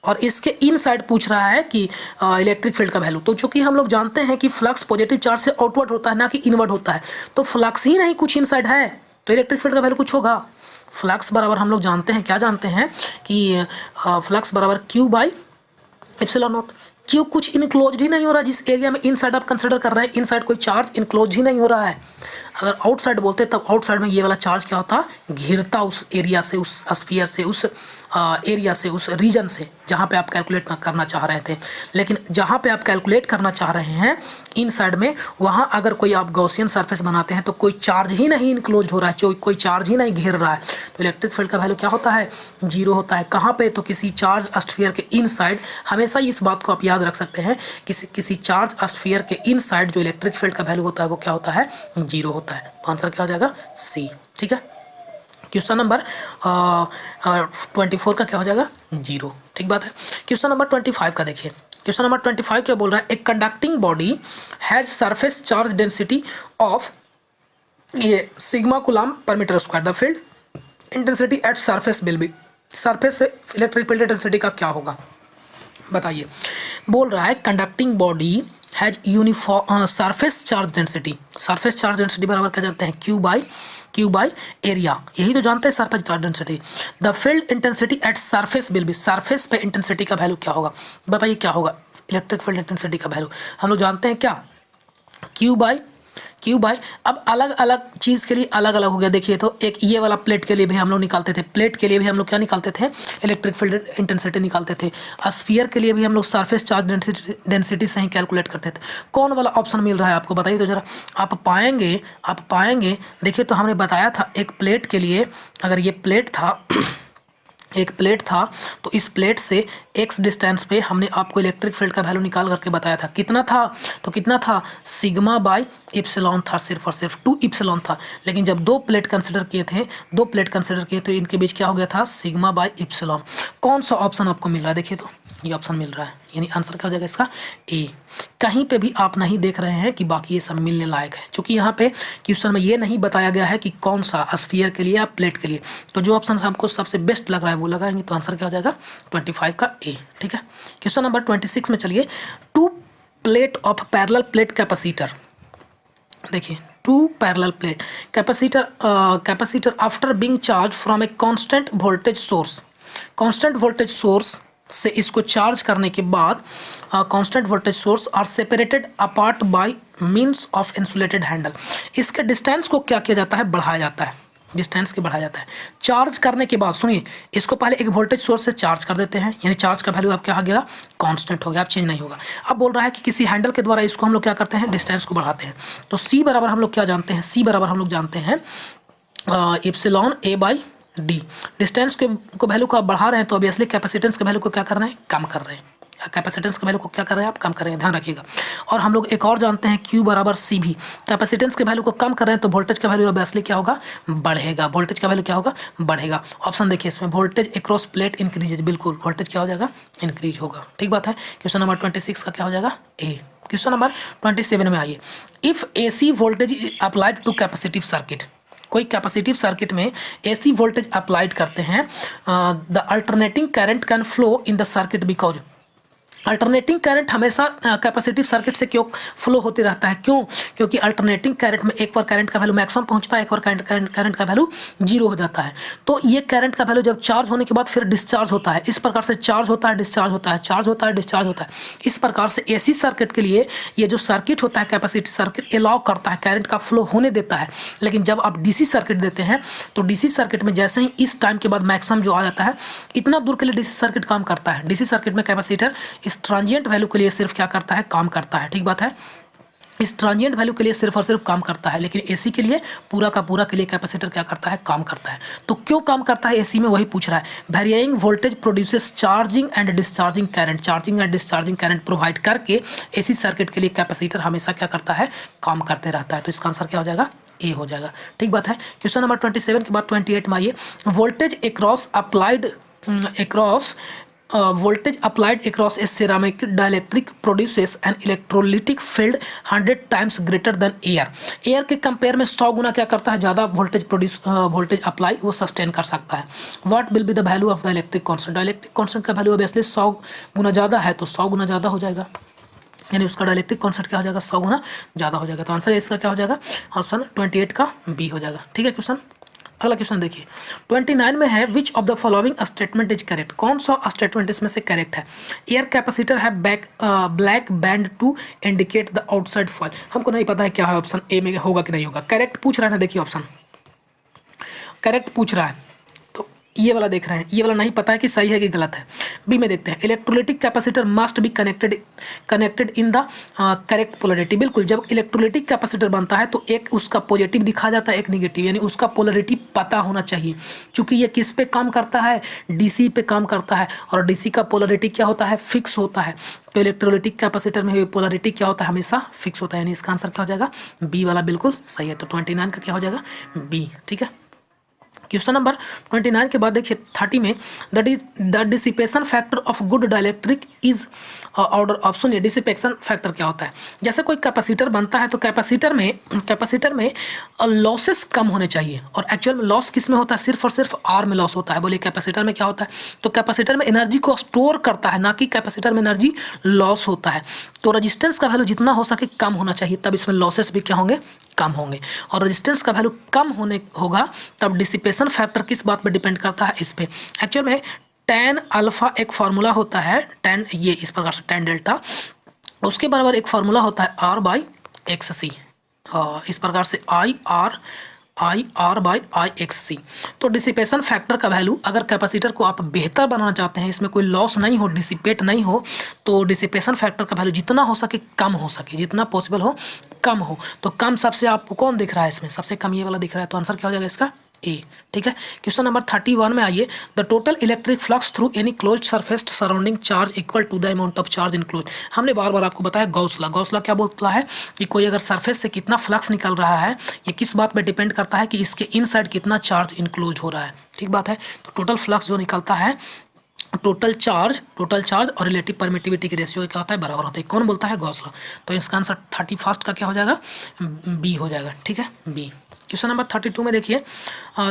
और इसके इन साइड पूछ रहा है कि इलेक्ट्रिक फील्ड का वैल्यू। तो चूंकि हम लोग जानते हैं कि फ्लक्स पॉजिटिव चार्ज से आउटवर्ड होता है ना कि इनवर्ड होता है, तो फ्लक्स ही नहीं कुछ इन साइड है तो इलेक्ट्रिक फील्ड का वैल्यू कुछ होगा। फ्लक्स बराबर हम लोग जानते हैं, क्या जानते हैं कि फ्लक्स बराबर Q/ε0। क्यों कुछ इनक्लोज ही नहीं हो रहा, जिस एरिया में इनसाइड आप कंसिडर कर रहे हैं, इनसाइड कोई चार्ज इनक्लोज ही नहीं हो रहा है। अगर आउटसाइड बोलते तब आउटसाइड में ये वाला चार्ज क्या होता, घिरता उस एरिया से, उस स्फीयर से, उस एरिया से, उस रीजन से जहाँ पे आप कैलकुलेट करना चाह रहे थे। लेकिन जहाँ पे आप कैलकुलेट करना चाह रहे हैं इनसाइड में, वहाँ अगर कोई आप गॉसियन सरफेस बनाते हैं तो कोई चार्ज ही नहीं इनक्लोज हो रहा है, कोई चार्ज ही नहीं घेर रहा है, तो इलेक्ट्रिक फील्ड का वैल्यू क्या होता है, 0 होता है। कहाँ पे, तो किसी चार्ज स्फीयर के इनसाइड। हमेशा इस बात को आप याद रख सकते हैं, किसी चार्ज स्फीयर के इनसाइड जो इलेक्ट्रिक फील्ड का वैल्यू होता है वो क्या होता है, 0 होता है। तो आंसर क्या हो जाएगा, सी। ठीक है। क्वेश्चन नंबर 24 का क्या हो जाएगा, 0। ठीक बात है। क्वेश्चन नंबर 25 का देखिए, क्वेश्चन नंबर 25 क्या बोल रहा है, a conducting body has surface charge density of ये sigma coulomb per metre square, the field intensity at surface will be, surface पे इलेक्ट्रिक फील्ड इंटेंसिटी का क्या होगा, बताइए। बोल रहा है conducting body has uniform surface charge density, surface charge density बराबर क्या जानते हैं, क्यू बाई एरिया, यही तो जानते हैं surface charge density. The field intensity at surface will be, surface पे इंटेंसिटी का वैल्यू क्या होगा, बताइए क्या होगा, इलेक्ट्रिक फील्ड इंटेंसिटी का वैल्यू हम लोग जानते हैं क्या, क्यू बाई। अब अलग अलग चीज़ के लिए अलग अलग हो गया। देखिए तो एक ये वाला प्लेट के लिए भी हम लोग निकालते थे, प्लेट के लिए भी हम लोग क्या निकालते थे, इलेक्ट्रिक फील्ड इंटेंसिटी निकालते थे। स्फीयर के लिए भी हम लोग सरफेस चार्ज डेंसिटी से ही कैलकुलेट करते थे। कौन वाला ऑप्शन मिल रहा है आपको, बताइए तो जरा। आप पाएंगे देखिए तो हमने बताया था एक प्लेट के लिए, अगर ये प्लेट था एक प्लेट था तो इस प्लेट से x डिस्टेंस पे हमने आपको इलेक्ट्रिक फील्ड का वैल्यू निकाल करके बताया था। कितना था, तो कितना था, सिग्मा बाई इप्सिलॉन था, सिर्फ और सिर्फ 2 इप्सिलॉन था। लेकिन जब दो प्लेट कंसिडर किए तो इनके बीच क्या हो गया था, सिग्मा बाई इप्सिलॉन। कौन सा ऑप्शन आपको मिल रहा है, देखिए तो ये ऑप्शन मिल रहा है, यानी आंसर क्या हो जाएगा इसका ए। कहीं पे भी आप नहीं देख रहे हैं कि बाकी ये सब मिलने लायक है, क्योंकि यहाँ पे क्वेश्चन में ये नहीं बताया गया है कि कौन सा स्फीयर के लिए या प्लेट के लिए। तो जो ऑप्शन हमको सबसे बेस्ट लग रहा है वो लगाएंगे, तो आंसर क्या हो जाएगा 25 का ए। ठीक है, क्वेश्चन नंबर 26 में चलिए, two plate of parallel plate capacitor. देखिए, two parallel plate capacitor after being charge from a constant voltage source, constant voltage source से इसको चार्ज करने के बाद constant voltage source are separated apart by means of insulated handle. इसके distance को क्या किया जाता है, बढ़ाया जाता है, डिस्टेंस के बढ़ाया जाता है। चार्ज करने के बाद सुनिए, इसको पहले एक वोल्टेज सोर्स से चार्ज कर देते हैं, यानी चार्ज का वैल्यू आप क्या हो गया, कांस्टेंट हो गया, आप चेंज नहीं होगा। अब बोल रहा है कि किसी हैंडल के द्वारा इसको हम लोग क्या करते हैं, डिस्टेंस को बढ़ाते हैं। तो सी बराबर हम लोग क्या जानते हैं, सी बराबर हम लोग जानते हैं epsilon A by D. Distance को वैल्यू को आप बढ़ा रहे हैं तो ऑब्वियसली कैपेसिटेंस के वैल्यू को क्या कर रहे हैं, कम कर रहे हैं। कैपेसिटेंस के वैल्यू को क्या कर रहे हैं, आप कम कर रहे हैं, ध्यान रखिएगा। और हम लोग एक और जानते हैं Q बराबर सी भी, कैपेसिटेंस के वैल्यू को कम कर रहे हैं तो वोल्टेज का वैल्यू ऑब्वियसली क्या होगा, बढ़ेगा। वोल्टेज का वैल्यू क्या होगा, बढ़ेगा। ऑप्शन देखिए इसमें, वोल्टेज अक्रॉस प्लेट इंक्रीजेज, बिल्कुल वोल्टेज क्या हो जाएगा, इंक्रीज होगा। ठीक बात है। क्वेश्चन नंबर 26 का क्या हो जाएगा, ए। क्वेश्चन नंबर 27 में आइए, if AC voltage is applied to capacitive circuit, कोई कैपेसिटिव सर्किट में AC वोल्टेज अप्लाइड करते हैं, the alternating current can flow in the circuit because, alternating current हमेशा कैपेसिटिव सर्किट से क्यों फ्लो होते रहता है, क्यों, क्योंकि अल्टरनेटिंग करंट में एक बार करंट का वैल्यू मैक्सिमम पहुंचता है, एक बार करंट का वैल्यू जीरो हो जाता है। तो ये करंट का वैल्यू जब चार्ज होने के बाद फिर डिस्चार्ज होता है, इस प्रकार से चार्ज होता है, डिस्चार्ज होता है, चार्ज होता है, डिस्चार्ज होता है। इस प्रकार से AC सर्किट के लिए ये जो सर्किट होता है कैपेसिटिव सर्किट अलाउ करता है, करंट का फ्लो होने देता है। लेकिन जब आप DC सर्किट देते हैं तो DC सर्किट में जैसे ही इस टाइम के बाद मैक्सिमम जो आ जाता है, इतना दूर के लिए DC सर्किट काम करता है। DC सर्किट में कैपेसिटर इस ट्रांजिएंट वैल्यू के लिए सिर्फ क्या करता है, काम करता है। ठीक बात है, इस ट्रांजिएंट वैल्यू के लिए सिर्फ और सिर्फ काम करता है, लेकिन AC के लिए पूरा का पूरा के लिए कैपेसिटर क्या करता है, काम करता है। तो क्यों काम करता है AC में, वही पूछ रहा है। Varying voltage produces charging and discharging current, charging and discharging current provide करके AC सर्किट के लिए कैपेसिटर हमेशा क्या करता है, काम करते रहता है। तो इसका आंसर क्या हो जाएगा, ए हो जाएगा। ठीक बात है। क्वेश्चन नंबर 27 के बाद 28 में आइए, voltage across applied voltage applied across a ceramic dielectric produces an electrolytic field 100 times greater than air। Air के कंपेयर में 100 गुना क्या करता है, ज़्यादा वोल्टेज अप्लाई वो सस्टेन कर सकता है। What will be the value of dielectric constant, dielectric constant का वैल्यू ऑब्वियसली 100 गुना ज़्यादा है, तो 100 गुना ज़्यादा हो जाएगा, यानी उसका डाइलेक्ट्रिक कांस्टेंट क्या हो जाएगा, 100 गुना ज़्यादा हो जाएगा। तो आंसर इसका क्या हो जाएगा, ऑप्शन 28 का बी हो जाएगा। ठीक है क्वेश्चन। अगला क्वेश्चन देखिए, 29 में है, which of the following statement is correct, कौन सा स्टेटमेंट इसमें से करेक्ट है। एयर कैपेसिटर है black band to indicate the outside foil. हमको नहीं पता है क्या है, ऑप्शन ए में होगा कि नहीं होगा। करेक्ट पूछ रहा है ना, देखिए ऑप्शन करेक्ट पूछ रहा है, तो ये वाला देख रहे हैं, ये वाला नहीं पता है कि सही है कि गलत है। बी में देखते हैं, electrolytic capacitor must be connected in the correct polarity. बिल्कुल, जब इलेक्ट्रोलिटिक कैपेसिटर बनता है तो एक उसका पॉजिटिव दिखा जाता है, एक निगेटिव, यानी उसका पोलरिटी पता होना चाहिए। क्योंकि ये किस पे काम करता है, DC पे काम करता है, और DC का पोलरिटी क्या होता है, फिक्स होता है। तो इलेक्ट्रोलिटिक कैपेसिटर में पोलरिटी क्या होता है, हमेशा फिक्स होता है, यानी इसका आंसर क्या हो जाएगा, बी वाला बिल्कुल सही है। तो 29 का क्या हो जाएगा, बी। ठीक है। क्वेश्चन नंबर 29 के बाद देखिए 30 में, the dissipation factor of good dielectric is order of, सुनिए डिसिपेशन फैक्टर क्या होता है। जैसे कोई कैपेसिटर बनता है तो कैपेसिटर में लॉसेस कम होने चाहिए, और एक्चुअल में लॉस किस में होता है, सिर्फ और सिर्फ आर में लॉस होता है। बोलिए कैपेसिटर में क्या होता है, तो कैपेसिटर में एनर्जी को स्टोर करता है, ना कि कैपेसिटर में एनर्जी लॉस होता है। तो रेजिस्टेंस का वैल्यू जितना हो सके कम होना चाहिए, तब इसमें लॉसेस भी क्या होंगे, कम होंगे। और रेजिस्टेंस का वैल्यू कम होगा तब डिसिपेशन फैक्टर किस बात पर डिपेंड करता है, इस पे। एक्चुअल में tan अल्फा एक फार्मूला होता है, tan ये इस प्रकार से tan डेल्टा, उसके बराबर एक फार्मूला होता है R/XC, इस प्रकार से IR/IXC। तो डिसिपेशन फैक्टर का वैल्यू, अगर कैपेसिटर को आप बेहतर बनाना चाहते हैं, इसमें कोई लॉस नहीं हो, डिसिपेट नहीं हो, तो डिसिपेशन फैक्टर का वैल्यू जितना हो सके कम हो सके, जितना पॉसिबल हो कम हो। तो कम सबसे आपको कौन दिख रहा है, इसमें सबसे कम ये वाला दिख रहा है, तो आंसर क्या हो जाएगा इसका, ए। ठीक है। क्वेश्चन नंबर 31 में आइए, the total electric flux through any closed surface surrounding charge equal to the amount of charge enclose. हमने बार बार आपको बताया गॉस लॉ क्या बोलता है कि कोई अगर सरफेस से कितना फ्लक्स निकल रहा है, ये किस बात पे डिपेंड करता है कि इसके इनसाइड कितना चार्ज इनक्लोज हो रहा है। ठीक बात है। तो टोटल फ्लक्स जो निकलता है टोटल चार्ज और रिलेटिव परमिटिविटी की रेशियो क्या होता है, बराबर होता है। कौन बोलता है, गॉस लॉ। तो इसका आंसर 31 का क्या हो जाएगा, बी हो जाएगा। ठीक है, बी। क्वेश्चन नंबर 32 में देखिए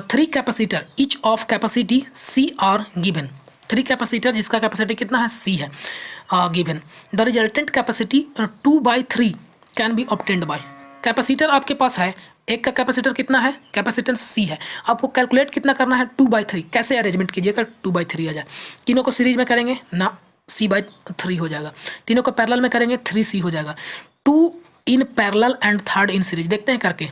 3 capacitor each of capacity C are given. 3 capacitor जिसका कैपेसिटी कितना है, सी है, given. The resultant capacity 2/3 can be obtained by. Capacitor आपके पास है, एक का कैपेसिटर कितना है, कैपेसिटेंस सी है, आपको कैलकुलेट कितना करना है, 2/3। कैसे अरेंजमेंट कीजिएगा, 2/3 आ जाए। तीनों को सीरीज में करेंगे ना, C/3 हो जाएगा। तीनों को पैरेलल में करेंगे 3C हो जाएगा। 2 in parallel and 3rd in series. देखते हैं करके,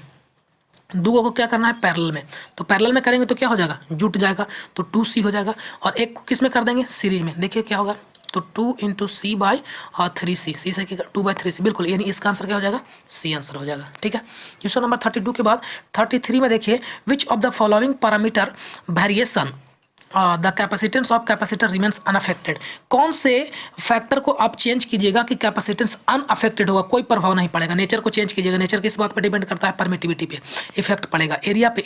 दो को क्या करना है, पैरेलल में। तो पैरेलल में करेंगे तो क्या हो जाएगा, जुट जाएगा, तो 2C हो जाएगा। और एक को किस में कर देंगे, सीरीज में। देखिए क्या होगा, तो 2 × C/3C, सी से 2/3C, बिल्कुल, यानी इसका आंसर क्या हो जाएगा, सी आंसर हो जाएगा। ठीक है। क्वेश्चन नंबर 32 के बाद 33 में देखिए विच of the following parameter variation the capacitance of capacitor remains unaffected. कौन से फैक्टर को आप चेंज कीजिएगा कि कैपेसिटेंस अनअफेक्टेड होगा, कोई प्रभाव नहीं पड़ेगा। नेचर को चेंज कीजिएगा, नेचर किस बात पर डिपेंड करता है, परमिटिविटी पे इफेक्ट पड़ेगा। एरिया पे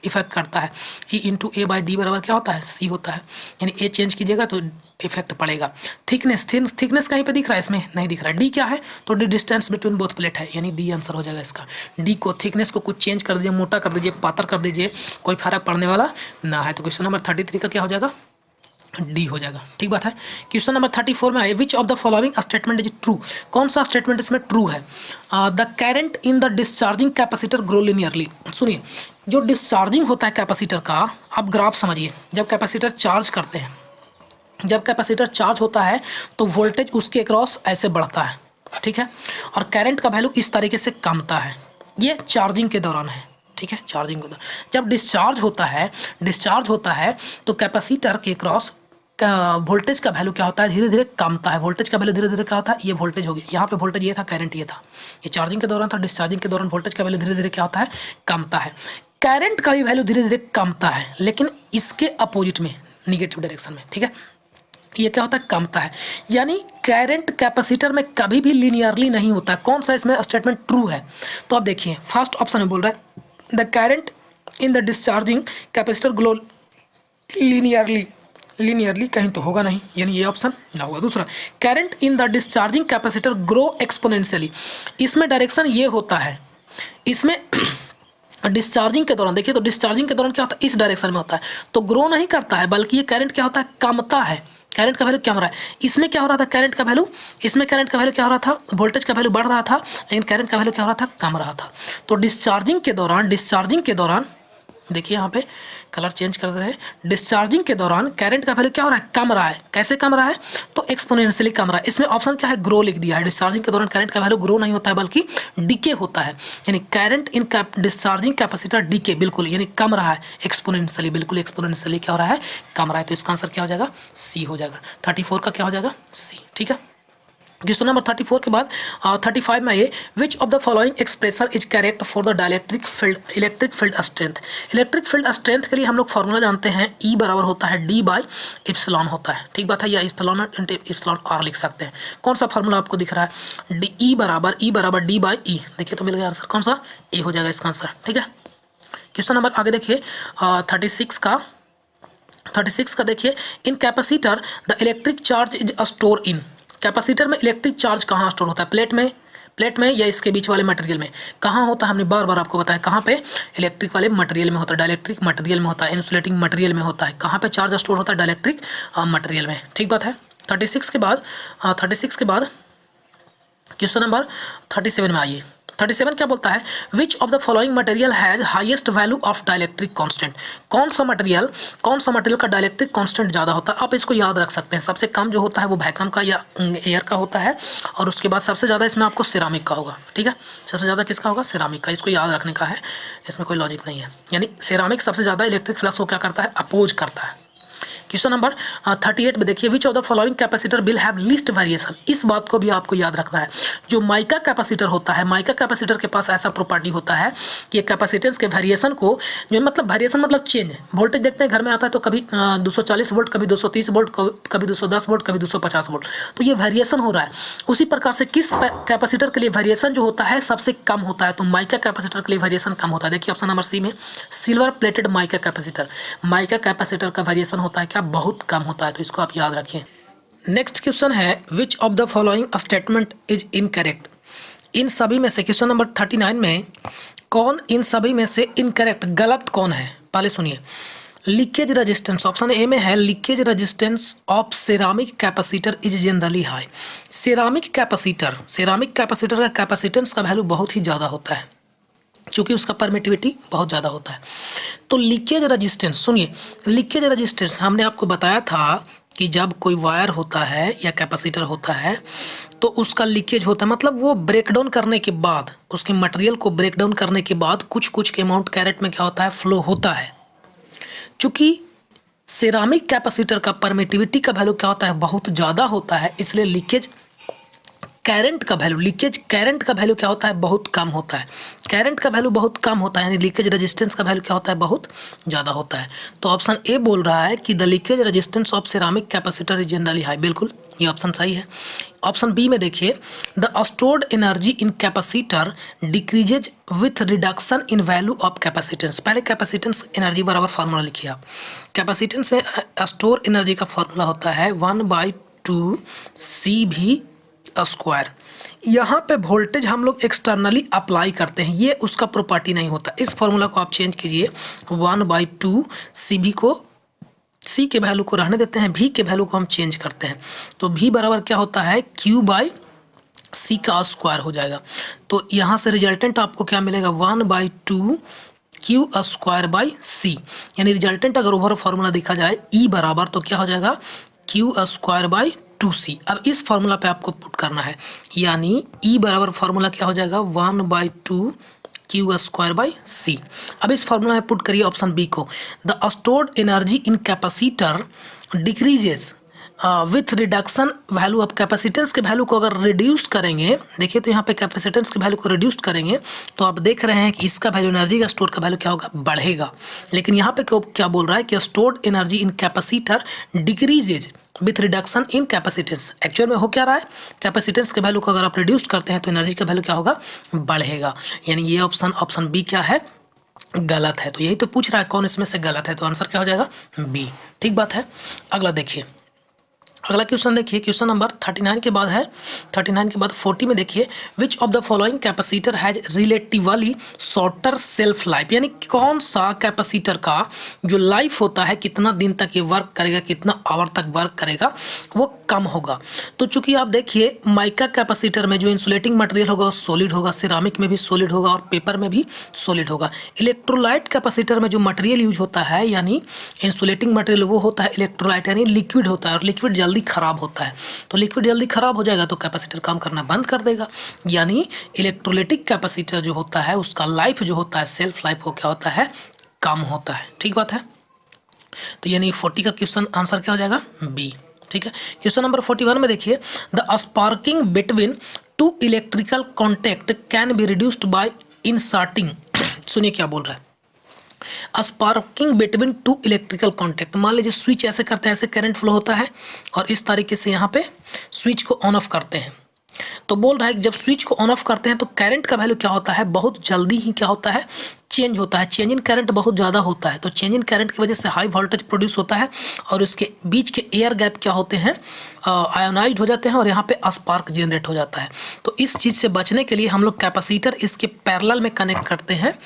इफेक्ट करता है। E × A/D बराबर क्या होता है, C होता है, यानी ए चेंज कीजिएगा तो इफेक्ट पड़ेगा। थिकनेस कहीं पे दिख रहा है, इसमें नहीं दिख रहा है। डी क्या है, तो D distance between both plate है, यानी डी आंसर हो जाएगा इसका। डी को, थिकनेस को कुछ चेंज कर दीजिए, मोटा कर दीजिए, पातर कर दीजिए, कोई फर्क पड़ने वाला ना है। तो क्वेश्चन नंबर 33 का क्या हो जाएगा, डी हो जाएगा। ठीक बात है। क्वेश्चन नंबर 34 में आए विच of the following statement is true. कौन सा स्टेटमेंट इसमें ट्रू है, the current in the discharging capacitor grow linearly. सुनिए, जो डिस्चार्जिंग होता है कैपेसिटर का, आप ग्राफ समझिए। जब कैपेसिटर चार्ज करते हैं, जब कैपेसिटर चार्ज होता है तो वोल्टेज उसके अक्रॉस ऐसे बढ़ता है, ठीक है, और करंट का वैल्यू इस तरीके से कमता है। ये चार्जिंग के दौरान है, ठीक है, चार्जिंग के दौरान। जब डिस्चार्ज होता है तो कैपेसिटर के अक्रॉस वोल्टेज का वैल्यू क्या होता है, धीरे धीरे कमता है। वोल्टेज का वैल्यू धीरे धीरे क्या होता है, ये वोल्टेज हो गया, यहाँ पे वोल्टेज ये था, करंट ये था। ये चार्जिंग के दौरान था, डिस्चार्जिंग के दौरान वोल्टेज का वैल्यू धीरे धीरे क्या होता है, कमता है। करंट का भी वैल्यू धीरे धीरे कमता है, लेकिन इसके अपोजिट में, निगेटिव डायरेक्शन में, ठीक है। ये क्या होता है, कमता है। यानी करंट कैपेसिटर में कभी भी लीनियरली नहीं होता है। कौन सा इसमें स्टेटमेंट ट्रू है, तो आप देखिए फर्स्ट ऑप्शन में बोल रहा है the current in the discharging capacitor glow linearly कहीं तो होगा नहीं, यानी ये ऑप्शन ना होगा। दूसरा, current in the discharging capacitor grow exponentially. इसमें डायरेक्शन ये होता है, इसमें डिस्चार्जिंग के दौरान देखिए, तो डिस्चार्जिंग के दौरान क्या होता है, इस डायरेक्शन में होता है, तो ग्रो नहीं करता है, बल्कि ये करंट क्या होता है, कमता है। करंट का वैल्यू क्या हो रहा है, इसमें क्या हो रहा था, करंट का वैल्यू, इसमें करंट का वैल्यू क्या हो रहा था, वोल्टेज का वैल्यू बढ़ रहा था, लेकिन करंट का वैल्यू क्या हो रहा था, कम रहा था। तो डिस्चार्जिंग के दौरान देखिए यहाँ पे कलर चेंज कर दे रहे हैं। डिस्चार्जिंग के दौरान करंट का वैल्यू क्या हो रहा है, कम रहा है। कैसे कम रहा है, तो एक्सपोनेंशियली कम रहा है। इसमें ऑप्शन क्या है, ग्रो लिख दिया है। डिस्चार्जिंग के दौरान करंट का वैल्यू ग्रो नहीं होता है, बल्कि डीके होता है, यानी current in discharging capacitor decay, बिल्कुल, यानी कम रहा है, एक्सपोनेंशियली, बिल्कुल एक्सपोनेंशियली क्या हो रहा है, कम रहा है। तो इसका आंसर क्या हो जाएगा, सी हो जाएगा। 34 का क्या हो जाएगा, सी। ठीक है। क्वेश्चन नंबर 34 के बाद 35 में आइए विच of the following expression is correct for the dielectric field, electric field strength. Electric field strength के लिए हम लोग फॉर्मूला जानते हैं, E बराबर होता है D/ε होता है। ठीक बात है, या εr लिख सकते हैं। कौन सा फॉर्मूला आपको दिख रहा है, E बराबर D/E। देखिए तो मिल गया आंसर, कौन सा, ए हो जाएगा इसका आंसर। ठीक है। क्वेश्चन नंबर आगे देखिए 36 का देखिए, इन capacitor the electric charge is store in. Capacitor में इलेक्ट्रिक चार्ज कहाँ स्टोर होता है, प्लेट में या इसके बीच वाले मटेरियल में, कहाँ होता है, हमने बार बार आपको बताया, कहाँ पे, इलेक्ट्रिक वाले मटेरियल में होता है, डाइलेक्ट्रिक मटेरियल में होता है, इंसुलेटिंग मटेरियल में होता है। कहाँ पे चार्ज स्टोर होता है, डाइलेक्ट्रिक मटेरियल में। ठीक बात है। 36 के बाद क्वेश्चन नंबर 37 में आइए। 37 क्या बोलता है, which of the following material has highest value of dielectric constant. कौन सा मटेरियल का डाइलेक्ट्रिक कांस्टेंट ज़्यादा होता है। आप इसको याद रख सकते हैं, सबसे कम जो होता है वो वैक्यूम का या एयर का होता है, और उसके बाद सबसे ज़्यादा इसमें आपको सिरामिक का होगा। ठीक है, सबसे ज़्यादा किसका होगा, सिरामिक का। इसको याद रखने का है, इसमें कोई लॉजिक नहीं है। यानी सिरामिक सबसे ज़्यादा इलेक्ट्रिक फ्लक्स को क्या करता है, अपोज करता है। क्वेश्चन नंबर 38 में देखिए, विच of the following capacitor will have least variation. इस बात को भी आपको याद रखना है। जो माइका कैपेसिटर होता है, माइका कैपेसिटर के पास ऐसा प्रॉपर्टी होता है कि कैपेसिटेंस के वेरिएशन को, जो मतलब वेरिएशन मतलब चेंज, वोल्टेज देखते हैं घर में आता है तो कभी 240 वोल्ट, कभी 230 वोल्ट, कभी 210 वोल्ट, कभी 250 वोल्ट, तो ये वेरिएशन हो रहा है। उसी प्रकार से किस कैपेसिटर के लिए वेरिएशन जो होता है सबसे कम होता है, तो माइका कैपेसिटर के लिए वेरिएशन कम होता है। देखिए ऑप्शन नंबर सी में, सिल्वर प्लेटेड माइका कैपेसिटर का वेरिएशन होता है क्या, है बहुत कम होता है, तो इसको आप याद रखिए। नेक्स्ट क्वेश्चन है which of the following statement is incorrect. इन सभी में से क्वेश्चन नंबर 39 में कौन इन सभी में से इनकरेक्ट गलत कौन है, पहले सुनिए। लीकेज रेजिस्टेंस ऑप्शन ए में है leakage resistance of ceramic capacitor is generally high. Ceramic capacitor का कैपेसिटेंस का वैल्यू बहुत ही ज़्यादा होता है क्योंकि उसका परमिटिविटी बहुत ज़्यादा होता है। तो लीकेज रेजिस्टेंस सुनिए, लीकेज रेजिस्टेंस हमने आपको बताया था कि जब कोई वायर होता है या कैपेसिटर होता है तो उसका लीकेज होता है, मतलब वो ब्रेकडाउन करने के बाद, उसके मटेरियल को ब्रेकडाउन करने के बाद कुछ के अमाउंट कैरेट में क्या होता है, फ्लो होता है। चूँकि सेरामिक कैपेसिटर का परमिटिविटी का वैल्यू क्या होता है, बहुत ज़्यादा होता है, इसलिए लीकेज करंट का वैल्यू क्या होता है, बहुत कम होता है। करंट का वैल्यू बहुत कम होता है, यानी लीकेज रेजिस्टेंस का वैल्यू क्या होता है, बहुत ज़्यादा होता है। तो ऑप्शन ए बोल रहा है कि the leakage resistance of ceramic capacitor is generally high, बिल्कुल ये ऑप्शन सही है। ऑप्शन बी में देखिए the stored energy in capacitor decreases with reduction in value of capacitance. पहले कैपेसिटेंस एनर्जी बराबर फार्मूला लिखिए आप। कैपेसिटेंस में स्टोर एनर्जी का फार्मूला होता है 1/2 CV² यहाँ पे वोल्टेज हम लोग एक्सटर्नली अप्लाई करते हैं, ये उसका प्रॉपर्टी नहीं होता। इस फॉर्मूला को आप चेंज कीजिए, 1/2 CV को C के वैल्यू को रहने देते हैं, V के वैल्यू को हम चेंज करते हैं, तो V बराबर क्या होता है Q/C का स्क्वायर हो जाएगा। तो यहाँ से रिजल्टेंट आपको क्या मिलेगा, 1/2 Q² यानी रिजल्टेंट अगर ओवर फॉर्मूला देखा जाए E बराबर तो क्या हो जाएगा Q²/2C। अब इस फार्मूला पे आपको पुट करना है, यानी E बराबर फार्मूला क्या हो जाएगा 1/2 Q²/C। अब इस फार्मूला में पुट करिए ऑप्शन बी को, the stored energy in capacitor decreases with reduction value of capacitance के वैल्यू को अगर रिड्यूस करेंगे, देखिए तो यहाँ पे कैपेसिटेंस के वैल्यू को रिड्यूस करेंगे तो आप देख रहे हैं कि इसका वैल्यू, एनर्जी का स्टोर का वैल्यू क्या होगा, बढ़ेगा। लेकिन यहाँ पे क्या बोल रहा है कि stored energy in capacitor decreases with reduction in capacitance. Actual में हो क्या रहा है, कैपेसिटेंस के वैल्यू को अगर आप रिड्यूस करते हैं तो एनर्जी का वैल्यू क्या होगा, बढ़ेगा। यानी ये ऑप्शन बी क्या है, गलत है। तो यही तो पूछ रहा है कौन इसमें से गलत है, तो आंसर क्या हो जाएगा, बी। ठीक बात है। अगला देखिए, अगला क्वेश्चन देखिए, क्वेश्चन नंबर 39 के बाद है, 39 के बाद 40 में देखिए विच of the following capacitor has relatively shorter self life. यानी कौन सा कैपेसिटर का जो लाइफ होता है, कितना दिन तक ये वर्क करेगा, कितना आवर तक वर्क करेगा, वो कम होगा। तो चूंकि आप देखिए माइका कैपेसिटर में जो इंसुलेटिंग मटेरियल होगा वो सॉलिड होगा, सिरामिक में भी सॉलिड होगा और पेपर में भी सॉलिड होगा। इलेक्ट्रोलाइट कैपेसिटर में जो मटेरियल यूज होता है, यानी इंसुलेटिंग मटेरियल, वो होता है इलेक्ट्रोलाइट, यानी लिक्विड होता है, और लिक्विड जल्दी खराब होता है। तो लिक्विड जल्दी खराब हो जाएगा तो कैपेसिटर काम करना बंद कर देगा। यानी इलेक्ट्रोलाइटिक कैपेसिटर जो होता है उसका लाइफ जो होता है, सेल्फ लाइफ वो क्या होता है, कम होता है। ठीक बात है। तो यानी 40 का क्वेश्चन आंसर क्या हो जाएगा, बी। ठीक है। क्वेश्चन नंबर 41 में देखिए the sparking between two electrical contact can be reduced by inserting. सुनिए क्या बोल रहा है, sparking between two electrical contact. मान लीजिए स्विच ऐसे करते हैं, ऐसे करंट फ्लो होता है और इस तरीके से यहाँ पे स्विच को ऑन ऑफ करते हैं। तो बोल रहा है कि जब स्विच को ऑन ऑफ करते हैं तो करंट का वैल्यू क्या होता है, बहुत जल्दी ही क्या होता है, चेंज होता है। चेंज इन करंट बहुत ज़्यादा होता है, तो चेंज इन करंट की वजह से हाई वोल्टेज प्रोड्यूस होता है और उसके बीच के एयर गैप क्या होते हैं, आयोनाइज्ड हो जाते हैं और यहाँ पे स्पार्क जनरेट हो जाता है। तो इस चीज़ से बचने के लिए हम लोग कैपेसिटर इसके पैरेलल में कनेक्ट करते हैं,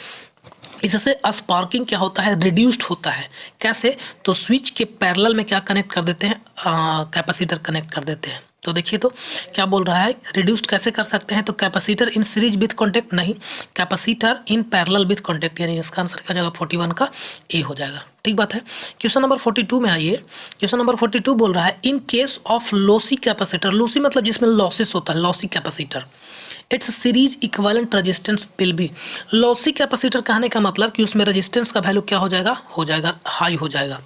इससे स्पार्किंग क्या होता है, रिड्यूस्ड होता है। कैसे, तो स्विच के पैरेलल में क्या कनेक्ट कर देते हैं, कैपेसिटर कनेक्ट कर देते हैं। तो देखिए तो क्या बोल रहा है, रिड्यूस्ड कैसे कर सकते हैं, तो capacitor in series with contact नहीं, capacitor in parallel with contact, यानी इसका आंसर क्या हो जाएगा 41 का ए हो जाएगा। ठीक बात है। क्वेश्चन नंबर 42 में आइए। क्वेश्चन नंबर 42 बोल रहा है in case of lossy capacitor, lossy मतलब जिसमें लॉसेस होता है, lossy capacitor, it's series equivalent resistance will be. Lossy capacitor कहने का मतलब कि उसमें रेजिस्टेंस का वैल्यू क्या हो जाएगा हाई हो जाएगा।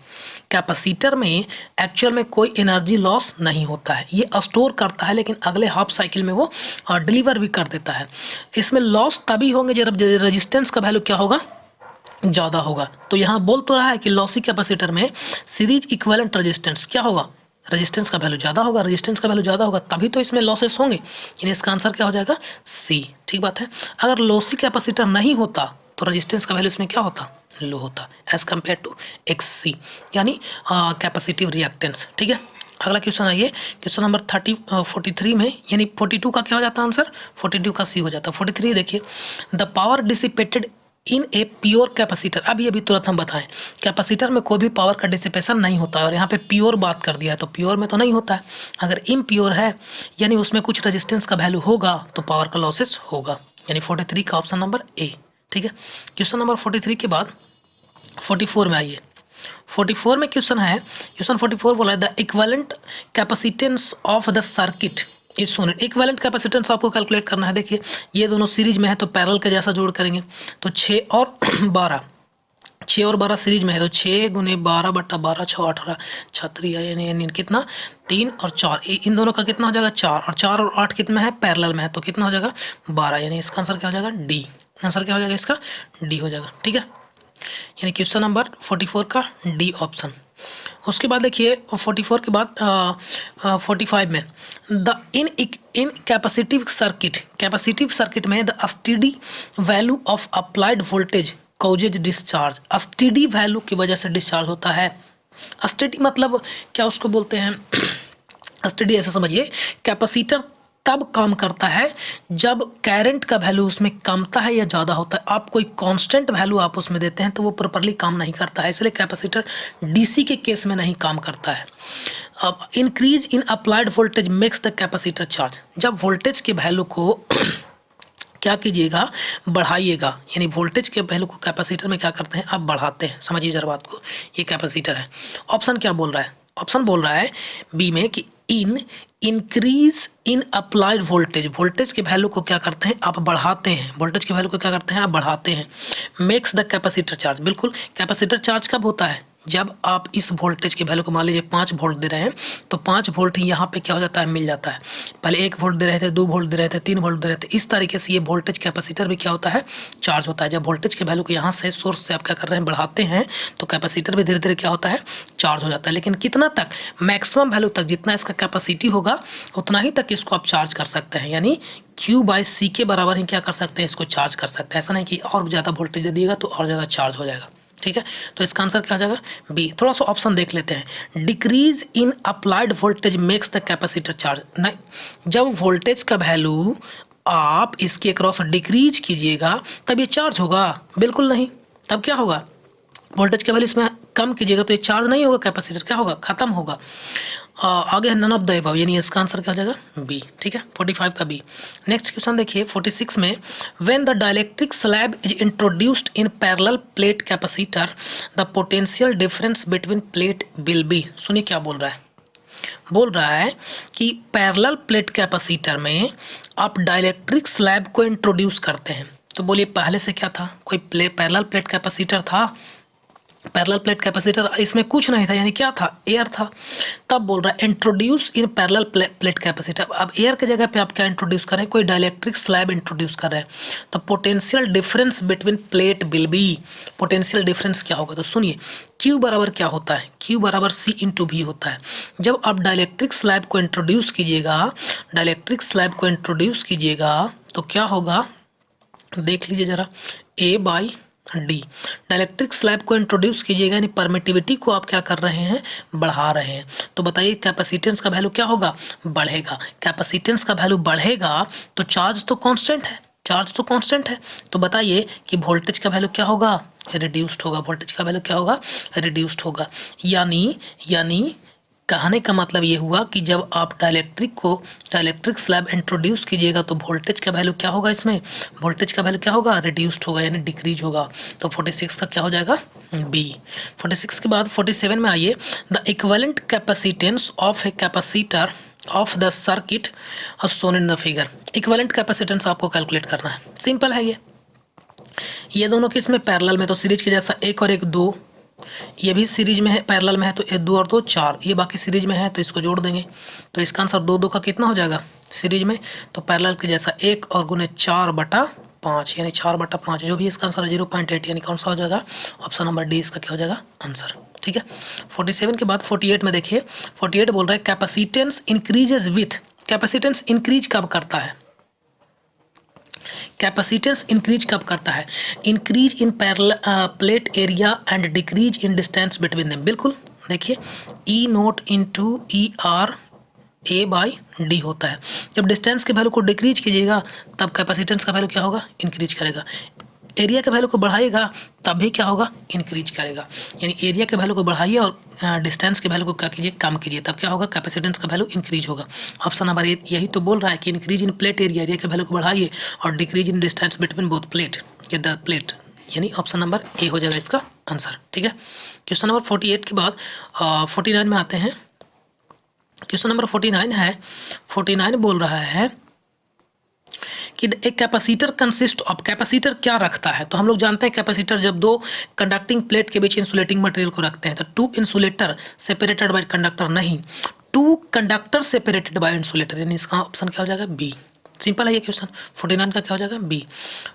कैपेसिटर में एक्चुअल में कोई एनर्जी लॉस नहीं होता है, ये स्टोर करता है लेकिन अगले हाफ साइकिल में वो डिलीवर भी कर देता है। इसमें लॉस तभी होंगे जब रेजिस्टेंस का वैल्यू क्या होगा, ज़्यादा होगा। तो यहाँ बोल तो रहा है कि लॉसी कैपेसिटर में सीरीज इक्विवेलेंट रेजिस्टेंस क्या होगा, रेजिस्टेंस का वैल्यू ज़्यादा होगा, रेजिस्टेंस का वैल्यू ज़्यादा होगा तभी तो इसमें लॉसेस होंगे, यानी इसका आंसर क्या हो जाएगा सी। ठीक बात है। अगर लॉसी कैपेसिटर नहीं होता तो रेजिस्टेंस का वैल्यू इसमें क्या होता, लो होता, एज कम्पेयर टू XC यानी कैपेसिटिव रिएक्टेंस। ठीक है। अगला क्वेश्चन आइए, क्वेश्चन नंबर 43 में, यानी 42 का क्या हो जाता है आंसर, 42 का सी हो जाता है। 43 देखिए, the power dissipated in a pure capacitor. अभी तुरंत हम बताएं, कैपेसिटर में कोई भी पावर का डिसिपेशन नहीं होता है, और यहाँ पे प्योर बात कर दिया है तो प्योर में तो नहीं होता है। अगर इम्प्योर है यानी उसमें कुछ रेजिस्टेंस का वैल्यू होगा तो पावर का लॉसेस होगा, यानी 43 का ऑप्शन नंबर ए। ठीक है। क्वेश्चन नंबर 43 के बाद 44 में आइए। 44 में क्वेश्चन है, क्वेश्चन 44 बोला है the equivalent capacitance of the circuit is shown. Equivalent capacitance आपको कैलकुलेट करना है। देखिए ये दोनों सीरीज में है तो पैरेलल के जैसा जोड़ करेंगे, तो 6 और 12, 6 और 12 सीरीज में है तो 6 गुने 12 बटा 12 6 18 छत्री है, यानी कितना 3 और 4, इन दोनों का कितना हो जाएगा 4, और 4 और 8 कितना है पैरेलल में है तो कितना हो जाएगा 12, यानी इसका आंसर क्या हो जाएगा डी। आंसर क्या हो जाएगा इसका डी हो जाएगा। ठीक है, यानी क्वेश्चन नंबर 44 का डी ऑप्शन। उसके बाद देखिए 44 के बाद 45 में द इन कैपेसिटिव सर्किट में the steady value of applied voltage causes discharge. Steady value की वजह से डिस्चार्ज होता है। स्टेडी मतलब क्या उसको बोलते हैं, स्टेडी ऐसे समझिए, कैपेसिटर तब काम करता है जब करंट का वैल्यू उसमें कमता है या ज़्यादा होता है। आप कोई कांस्टेंट वैल्यू आप उसमें देते हैं तो वो प्रॉपर्ली काम नहीं करता है, इसलिए कैपेसिटर डीसी के केस में नहीं काम करता है। अब increase in applied voltage makes the capacitor charge. जब वोल्टेज के वैल्यू को क्या कीजिएगा, बढ़ाइएगा, यानी वोल्टेज के वैल्यू को कैपेसिटर में क्या करते हैं, आप बढ़ाते हैं। समझिए जरा बात को, ये कैपेसिटर है। ऑप्शन क्या बोल रहा है, ऑप्शन बोल रहा है बी में कि increase in applied voltage, voltage के वैल्यू को क्या करते हैं आप बढ़ाते हैं, वोल्टेज के वैल्यू को क्या करते हैं आप बढ़ाते हैं। मेक्स द कैपेसिटर चार्ज, बिल्कुल कैपेसिटर चार्ज कब होता है, जब आप इस वोल्टेज के वैल्यू को मान लीजिए 5 वोल्ट दे रहे हैं तो 5 वोल्ट ही यहाँ पे क्या हो जाता है मिल जाता है। पहले 1 वोल्ट दे रहे थे, 2 वोल्ट दे रहे थे, 3 वोल्ट दे रहे थे, इस तरीके से ये वोल्टेज कैपेसिटर भी क्या होता है चार्ज होता है। जब वोल्टेज के वैल्यू को यहाँ से सोर्स से आप क्या कर रहे हैं बढ़ाते हैं तो कैपेसिटर भी धीरे धीरे क्या होता है चार्ज हो जाता है। लेकिन कितना तक, मैक्सिमम वैल्यू तक, जितना इसका कैपेसिटी होगा उतना ही तक इसको आप चार्ज कर सकते हैं, यानी Q/C के बराबर ही क्या कर सकते हैं इसको चार्ज कर सकते हैं। ऐसा नहीं कि और ज़्यादा वोल्टेज दे दिएगा तो और ज़्यादा चार्ज हो जाएगा। ठीक है, तो इसका आंसर क्या आ जाएगा बी। थोड़ा सा ऑप्शन देख लेते हैं, decrease in applied voltage makes the capacitor charge. नहीं, जब वोल्टेज का वैल्यू आप इसके अक्रॉस डिक्रीज कीजिएगा तब ये चार्ज होगा, बिल्कुल नहीं। तब क्या होगा, वोल्टेज का वैल्यू इसमें कम कीजिएगा तो ये चार्ज नहीं होगा, कैपेसिटर क्या होगा खत्म होगा। आगे है नन ऑफ द अबव, यानी इसका आंसर क्या हो जाएगा बी। ठीक है, 45 का बी। नेक्स्ट क्वेश्चन देखिए 46 में, when the dielectric slab is introduced in parallel plate capacitor the potential difference between plate will be. सुनिए क्या बोल रहा है, बोल रहा है कि पैरेलल प्लेट कैपेसिटर में आप डाइलेक्ट्रिक स्लैब को इंट्रोड्यूस करते हैं। तो बोलिए पहले से क्या था, कोई पैरेलल प्लेट कैपेसिटर था, पैरेलल प्लेट कैपेसिटर इसमें कुछ नहीं था, यानी क्या था एयर था। तब बोल रहा है introduce in parallel plate capacitor. अब एयर के जगह पे आप क्या इंट्रोड्यूस कर रहे हैं, कोई डाइलेक्ट्रिक स्लैब इंट्रोड्यूस कर रहे हैं, तो potential difference between plate will be. Potential difference क्या होगा, तो सुनिए Q बराबर क्या होता है, Q बराबर C/V होता है। जब आप डाइलेक्ट्रिक स्लैब को इंट्रोड्यूस कीजिएगा, डाइलेक्ट्रिक स्लैब को इंट्रोड्यूस कीजिएगा तो क्या होगा देख लीजिए जरा, A/D। डाइलेक्ट्रिक स्लैब को इंट्रोड्यूस कीजिएगा यानी परमिटिविटी को आप क्या कर रहे हैं बढ़ा रहे हैं। तो बताइए कैपेसिटेंस का वैल्यू क्या होगा बढ़ेगा। कैपेसिटेंस का वैल्यू बढ़ेगा तो चार्ज तो कांस्टेंट है, चार्ज तो कांस्टेंट है। तो बताइए कि वोल्टेज का वैल्यू क्या होगा रिड्यूस्ड होगा, वोल्टेज का वैल्यू क्या होगा रिड्यूस्ड होगा। यानी कहने का मतलब ये हुआ कि जब आप डाइलेक्ट्रिक स्लैब इंट्रोड्यूस कीजिएगा तो वोल्टेज का वैल्यू क्या होगा, इसमें वोल्टेज का वैल्यू क्या होगा रिड्यूस्ड होगा यानी डिक्रीज होगा। तो 46 का क्या हो जाएगा बी। 46 के बाद 47 में आइए, the equivalent capacitance of A capacitor of the circuit shown in the figure. Equivalent capacitance आपको कैलकुलेट करना है, सिंपल है ये दोनों किस में पैरेलल में, तो सीरीज के जैसा 1 और 1 2, ये भी सीरीज में है पैरेलल में है तो 2 और 2 4, ये बाकी सीरीज में है तो इसको जोड़ देंगे तो इसका आंसर 2 2 का कितना हो जाएगा सीरीज में, तो पैरेलल के जैसा 1 और गुने 4 बटा 5 यानी 4/5, जो भी इसका आंसर है 0.8, यानी कौन सा हो जाएगा? ऑप्शन नंबर डी इसका क्या हो जाएगा? आंसर। ठीक है। 47 के बाद 48 में देखिए, 48 बोल रहा है capacitance increases with, capacitance increase कब करता है? कैपेसिटेंस इंक्रीज कब करता है? Increase in plate area and decrease in distance between them. बिल्कुल, देखिए E0 इंटू ER/A/D होता है। जब डिस्टेंस के वैल्यू को डिक्रीज कीजिएगा तब कैपेसिटेंस का वैल्यू क्या होगा? इंक्रीज करेगा। एरिया के वैल्यू को बढ़ाइएगा तब भी क्या होगा? इंक्रीज करेगा। यानी एरिया के वैल्यू को बढ़ाइए और डिस्टेंस के वैल्यू को क्या कीजिए? कम कीजिए, तब क्या होगा? कैपेसिटेंस का वैल्यू इंक्रीज होगा। ऑप्शन नंबर ए यही तो बोल रहा है कि increase in plate area, area के वैल्यू को बढ़ाइए, और decrease in distance between both plate, या द प्लेट, यानी ऑप्शन नंबर ए हो जाएगा इसका आंसर। ठीक है। क्वेश्चन नंबर 48 के बाद 49 में आते हैं। क्वेश्चन नंबर 49 है, 49 बोल रहा है कि एक कैपेसिटर कंसिस्ट ऑफ, कैपेसिटर क्या रखता है? तो हम लोग जानते हैं कैपेसिटर जब दो कंडक्टिंग प्लेट के बीच इंसुलेटिंग मटेरियल को रखते हैं तो two insulator separated by conductor, नहीं, two conductor separated by insulator, यानी इसका ऑप्शन क्या हो जाएगा? बी। सिंपल है ये क्वेश्चन। 49 का क्या हो जाएगा? बी।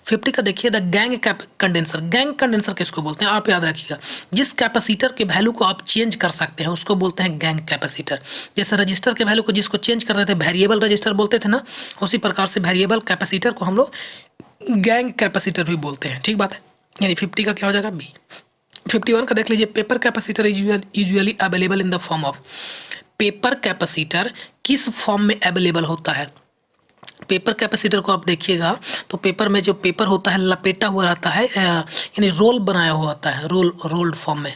50 का देखिए, the gang condenser, gang condenser किसको बोलते हैं? आप याद रखिएगा, जिस कैपेसिटर के वैल्यू को आप चेंज कर सकते हैं उसको बोलते हैं गैंग कैपेसिटर। जैसे रजिस्टर के वैल्यू को जिसको चेंज करते थे वेरिएबल रजिस्टर बोलते थे ना, उसी प्रकार से वेरिएबल कैपेसिटर को हम लोग गैंग कैपेसिटर भी बोलते हैं। ठीक बात है। यानी 50 का क्या हो जाएगा? बी। 51 का देख लीजिए, paper capacitor usually available in the form of, paper capacitor किस फॉर्म में अवेलेबल होता है? पेपर कैपेसिटर को आप देखिएगा तो पेपर में जो पेपर होता है लपेटा हुआ रहता है, यानी रोल बनाया हुआ होता है, रोल्ड फॉर्म में।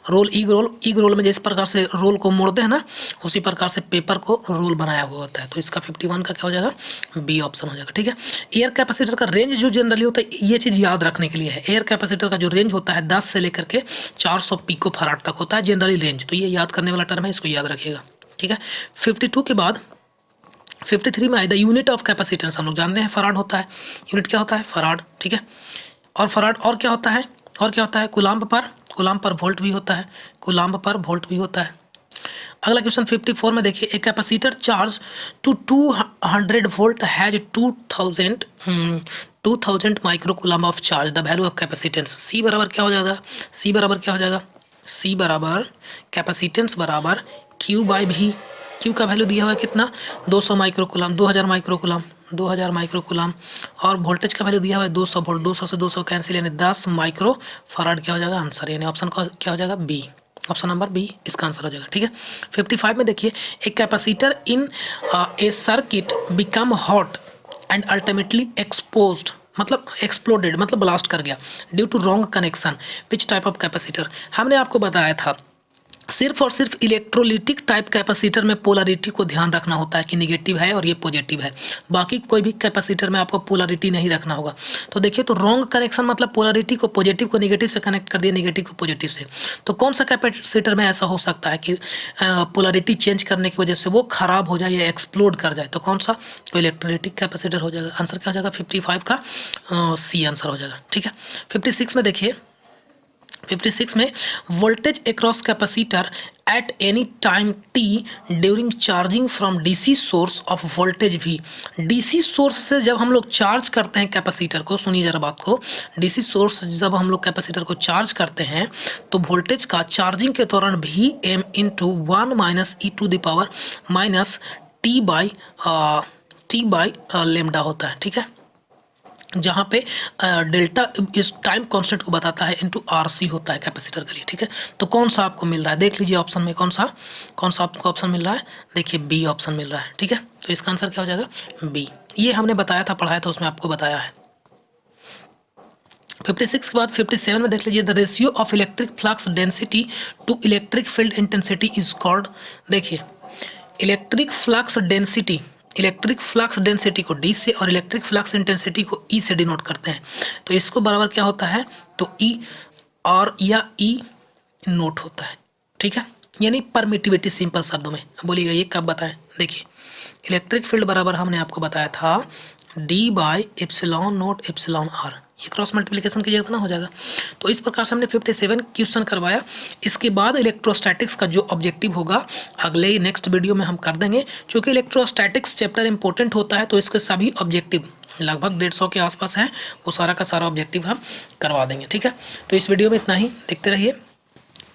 रोल ईग रोल में जिस प्रकार से रोल को मोड़ते हैं ना, उसी प्रकार से पेपर को रोल बनाया हुआ होता है। तो इसका 51 का क्या हो जाएगा? बी ऑप्शन हो जाएगा। ठीक है। एयर कैपेसिटर का रेंज जो जनरली होता है, ये चीज़ याद रखने के लिए है, एयर कैपेसिटर का जो रेंज होता है 10 से लेकर के 400 पिको फराड तक होता है जनरली रेंज। तो ये याद करने वाला टर्म है, इसको याद रखिएगा। ठीक है। 52 के बाद 53 में आए द यूनिट ऑफ कैपेसिटेंस, हम लोग जानते हैं फराड होता है। यूनिट क्या होता है? फराड। ठीक है। और फराड और क्या होता है? और क्या होता है? कुलाम्ब पर वोल्ट भी होता है, कुलाम्ब पर वोल्ट भी होता है। अगला क्वेश्चन 54 में देखिए, एक capacitor charge to 200 volt has 2000 micro coulomb of charge, the value of capacitance. C बराबर क्या हो जाएगा? सी बराबर क्या हो जाएगा? सी बराबर कैपेसिटेंस बराबर क्यू बाई भी। क्यू का वैल्यू दिया हुआ है कितना? 200 माइक्रो कुलाम, 2000 माइक्रो कुलाम, 2000 माइक्रो कुलाम, और वोल्टेज का वैल्यू दिया हुआ है 200 वोल्ट, 200 से 200 कैंसिल, यानी 10 माइक्रो फराड क्या हो जाएगा? आंसर। यानी ऑप्शन का क्या हो जाएगा? बी। ऑप्शन नंबर बी इसका आंसर हो जाएगा। ठीक है। 55 में देखिए, एक capacitor in a circuit become hot and ultimately exposed, मतलब एक्सप्लोडेड, मतलब ब्लास्ट कर गया, due to wrong connection, which type of capacitor? हमने आपको बताया था सिर्फ और सिर्फ इलेक्ट्रोलिटिक टाइप कैपेसिटर में पोलरिटी को ध्यान रखना होता है कि निगेटिव है और ये पॉजिटिव है, बाकी कोई भी कैपेसिटर में आपको पोलरिटी नहीं रखना होगा। तो देखिए, तो रॉन्ग कनेक्शन मतलब पोलरिटी को पॉजिटिव को निगेटिव से कनेक्ट कर दिया, निगेटिव को पॉजिटिव से। तो कौन सा कैपेसिटर में ऐसा हो सकता है कि पोलरिटी चेंज करने की वजह से वो खराब हो जाए या एक्सप्लोड कर जाए? तो कौन सा? तो इलेक्ट्रोलिटिक कैपेसिटर हो जाएगा। आंसर क्या हो जाएगा? 55 का सी आंसर हो जाएगा। ठीक है। 56 में देखिए, 56 में voltage across capacitor at any time T during charging from DC source of voltage भी। डीसी सोर्स से जब हम लोग चार्ज करते हैं कैपेसिटर को, सुनिए जरा बात को, डीसी सोर्स जब हम लोग कैपेसिटर को चार्ज करते हैं तो वोल्टेज का चार्जिंग के दौरान भी M into 1 minus E to the power minus T by lambda होता है। ठीक है। जहाँ पे डेल्टा इस टाइम कांस्टेंट को बताता है, इनटू आरसी होता है कैपेसिटर के लिए। ठीक है। तो कौन सा आपको मिल रहा है? देख लीजिए ऑप्शन में कौन सा आपको ऑप्शन मिल रहा है? देखिए बी ऑप्शन मिल रहा है। ठीक है। तो इसका आंसर क्या हो जाएगा? बी। ये हमने बताया था, पढ़ाया था, उसमें आपको बताया है। 56 के बाद 57 में देख लीजिए, the ratio of electric flux density to electric field intensity is called. देखिए, इलेक्ट्रिक फ्लक्स डेंसिटी को डी से और इलेक्ट्रिक फ्लक्स इंटेंसिटी को ई से डिनोट करते हैं। तो इसको बराबर क्या होता है? तो ई और या ई नोट होता है। ठीक है। यानी परमिटिविटी, सिंपल शब्दों में बोलिएगा, ये कब बताएं? देखिए, इलेक्ट्रिक फील्ड बराबर हमने आपको बताया था D by epsilon naught epsilon R, ये क्रॉस मल्टीप्लिकेशन की जगह ना हो जाएगा। तो इस प्रकार से हमने 57 क्वेश्चन करवाया। इसके बाद इलेक्ट्रोस्टैटिक्स का जो ऑब्जेक्टिव होगा अगले नेक्स्ट वीडियो में हम कर देंगे। क्योंकि इलेक्ट्रोस्टैटिक्स चैप्टर इंपॉर्टेंट होता है तो इसके सभी ऑब्जेक्टिव लगभग 150 के आसपास है, वो सारा का सारा ऑब्जेक्टिव हम करवा देंगे। ठीक है, तो इस वीडियो में इतना ही, देखते रहिए।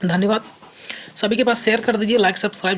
धन्यवाद। सभी के पास शेयर कर दीजिए, लाइक सब्सक्राइब